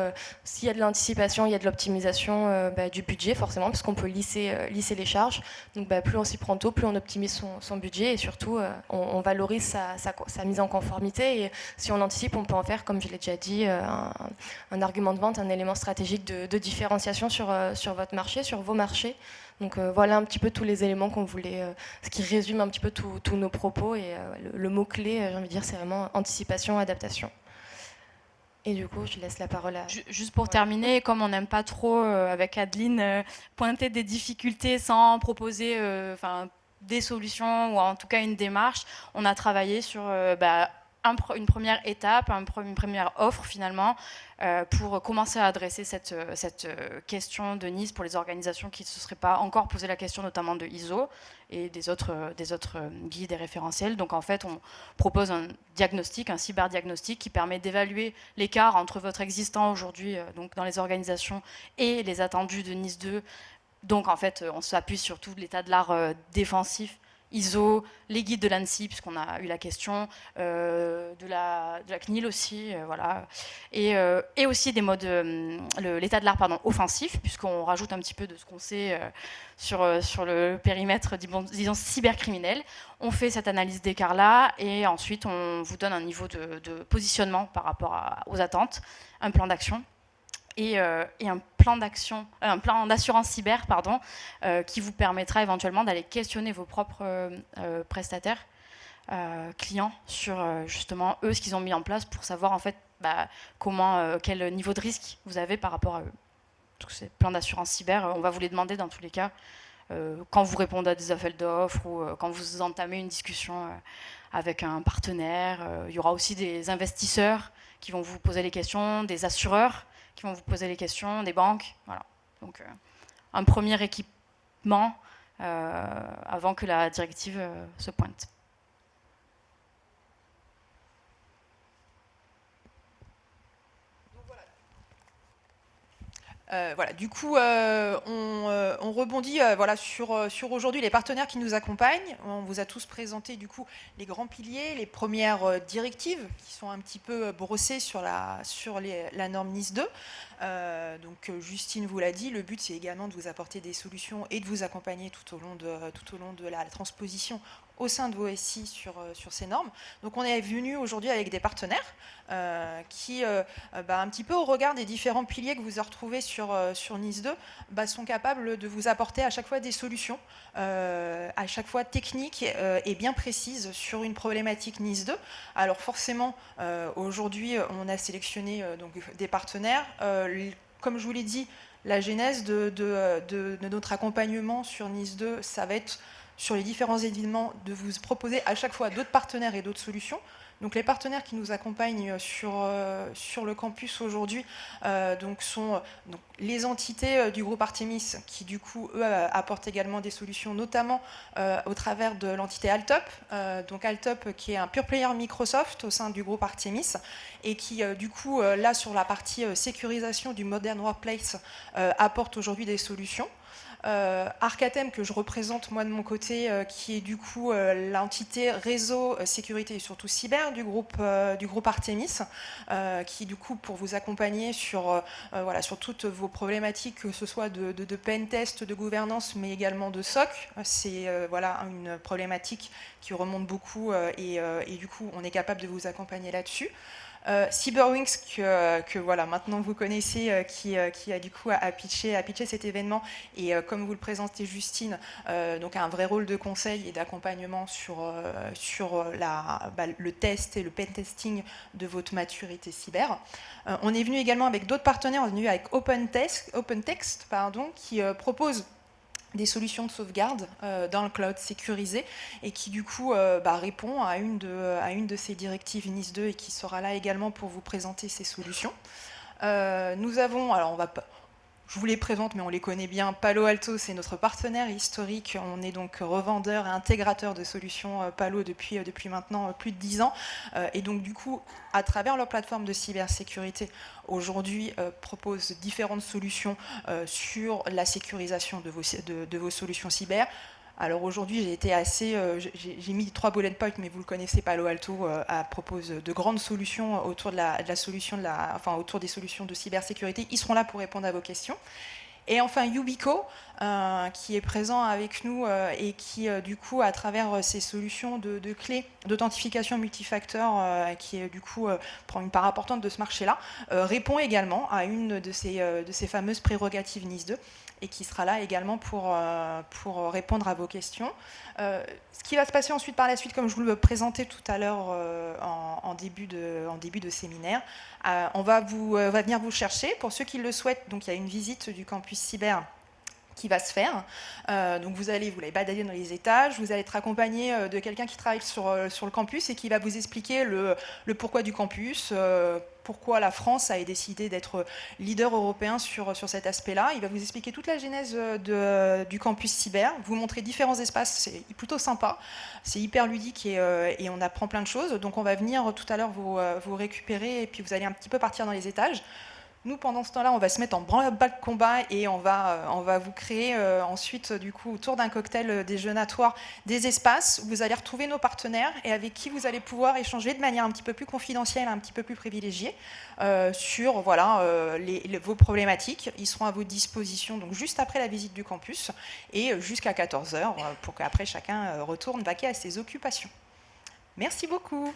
s'il y a de l'anticipation, il y a de l'optimisation du budget, forcément, parce qu'on peut lisser les charges. Donc plus on s'y prend tôt, plus on optimise son budget et surtout, on valorise sa mise en conformité. Et si on anticipe, on peut en faire, comme je l'ai déjà dit, un argument de vente, un élément stratégique de différenciation sur votre marché, sur vos marchés. Donc voilà un petit peu tous les éléments qu'on voulait, ce qui résume un petit peu tous nos propos. Et le mot-clé, j'ai envie de dire, c'est vraiment anticipation, adaptation. Et du coup, je laisse la parole à...
Juste pour terminer, comme on n'aime pas trop, avec Adeline, pointer des difficultés sans proposer des solutions ou en tout cas une démarche, on a travaillé sur une première étape, une première offre finalement, pour commencer à adresser cette question de NIS pour les organisations qui ne se seraient pas encore posé la question, notamment de ISO et des autres guides et référentiels. Donc en fait, on propose un diagnostic, un cyberdiagnostic qui permet d'évaluer l'écart entre votre existant aujourd'hui donc dans les organisations et les attendus de NIS 2. Donc en fait, on s'appuie sur tout l'état de l'art défensif, ISO, les guides de l'ANSSI, puisqu'on a eu la question, de la CNIL aussi, voilà. Et aussi des modes, l'état de l'art offensif, puisqu'on rajoute un petit peu de ce qu'on sait sur le périmètre, disons, cybercriminel. On fait cette analyse d'écart-là, et ensuite on vous donne un niveau de positionnement par rapport aux attentes, un plan d'action. Et un plan d'action, un plan d'assurance cyber, qui vous permettra éventuellement d'aller questionner vos propres prestataires, clients, sur justement eux, ce qu'ils ont mis en place pour savoir en fait quel niveau de risque vous avez par rapport à eux. Donc ces plans d'assurance cyber, on va vous les demander dans tous les cas, quand vous répondez à des appels d'offres ou quand vous entamez une discussion avec un partenaire. Il y aura aussi des investisseurs qui vont vous poser les questions, des assureurs qui vont vous poser les questions, des banques. Voilà. Donc, un premier équipement avant que la directive se pointe.
Voilà, du coup, on rebondit sur aujourd'hui les partenaires qui nous accompagnent. On vous a tous présenté du coup les grands piliers, les premières directives qui sont un petit peu brossées sur la norme NIS 2. Donc Justine vous l'a dit, le but c'est également de vous apporter des solutions et de vous accompagner tout au long de la transposition au sein de vos SI sur ces normes. Donc on est venu aujourd'hui avec des partenaires qui, un petit peu au regard des différents piliers que vous retrouvez sur NIS 2, sont capables de vous apporter à chaque fois des solutions, à chaque fois techniques et bien précises sur une problématique NIS 2. Alors forcément, aujourd'hui, on a sélectionné donc, des partenaires. Comme je vous l'ai dit, la genèse de notre accompagnement sur NIS 2, ça va être sur les différents événements de vous proposer à chaque fois d'autres partenaires et d'autres solutions. Donc les partenaires qui nous accompagnent sur le campus aujourd'hui sont les entités du groupe Artemis qui du coup eux apportent également des solutions, notamment au travers de l'entité Altop, donc Altop qui est un pure player Microsoft au sein du groupe Artemis et qui du coup là sur la partie sécurisation du Modern Workplace apporte aujourd'hui des solutions. Arcatem que je représente moi de mon côté, qui est du coup l'entité réseau, sécurité et surtout cyber du groupe Artemis, qui du coup pour vous accompagner sur toutes vos problématiques, que ce soit de pen test, de gouvernance, mais également de SOC. C'est une problématique qui remonte beaucoup et du coup on est capable de vous accompagner là-dessus. Cyberwings que voilà maintenant vous connaissez, qui a du coup à pitcher cet événement et comme vous le présentez Justine, donc a un vrai rôle de conseil et d'accompagnement sur le test et le pen testing de votre maturité cyber. On est venu également avec d'autres partenaires, on est venu avec OpenText qui propose des solutions de sauvegarde dans le cloud sécurisé et qui du coup répond à une de ces directives NIS 2 et qui sera là également pour vous présenter ces solutions. Nous avons, je vous les présente mais on les connaît bien, Palo Alto c'est notre partenaire historique, on est donc revendeur et intégrateur de solutions Palo depuis maintenant plus de 10 ans et donc du coup à travers leur plateforme de cybersécurité aujourd'hui propose différentes solutions sur la sécurisation de vos solutions cyber. Alors aujourd'hui, j'ai mis 3 bullet points, mais vous le connaissez, Palo Alto propose de grandes solutions autour autour des solutions de cybersécurité. Ils seront là pour répondre à vos questions. Et enfin Yubico, qui est présent avec nous et qui, du coup, à travers ces solutions de clés d'authentification multifacteur, qui, du coup, prend une part importante de ce marché-là, répond également à une de ces fameuses prérogatives NIS 2 et qui sera là également pour répondre à vos questions. Ce qui va se passer ensuite par la suite, comme je vous le présentais tout à l'heure en début de séminaire, on va venir vous chercher. Pour ceux qui le souhaitent, donc il y a une visite du campus cyber qui va se faire. Donc vous allez balader dans les étages, vous allez être accompagné de quelqu'un qui travaille sur le campus et qui va vous expliquer le pourquoi du campus, pourquoi la France a décidé d'être leader européen sur cet aspect-là. Il va vous expliquer toute la genèse du campus cyber, vous montrer différents espaces, c'est plutôt sympa, c'est hyper ludique et on apprend plein de choses. Donc on va venir tout à l'heure vous récupérer et puis vous allez un petit peu partir dans les étages. Nous, pendant ce temps-là, on va se mettre en branle-bas de combat et on va vous créer ensuite, du coup, autour d'un cocktail déjeunatoire, des espaces où vous allez retrouver nos partenaires et avec qui vous allez pouvoir échanger de manière un petit peu plus confidentielle, un petit peu plus privilégiée sur vos problématiques. Ils seront à votre disposition donc juste après la visite du campus et jusqu'à 14h pour qu'après chacun retourne vaquer à ses occupations. Merci beaucoup.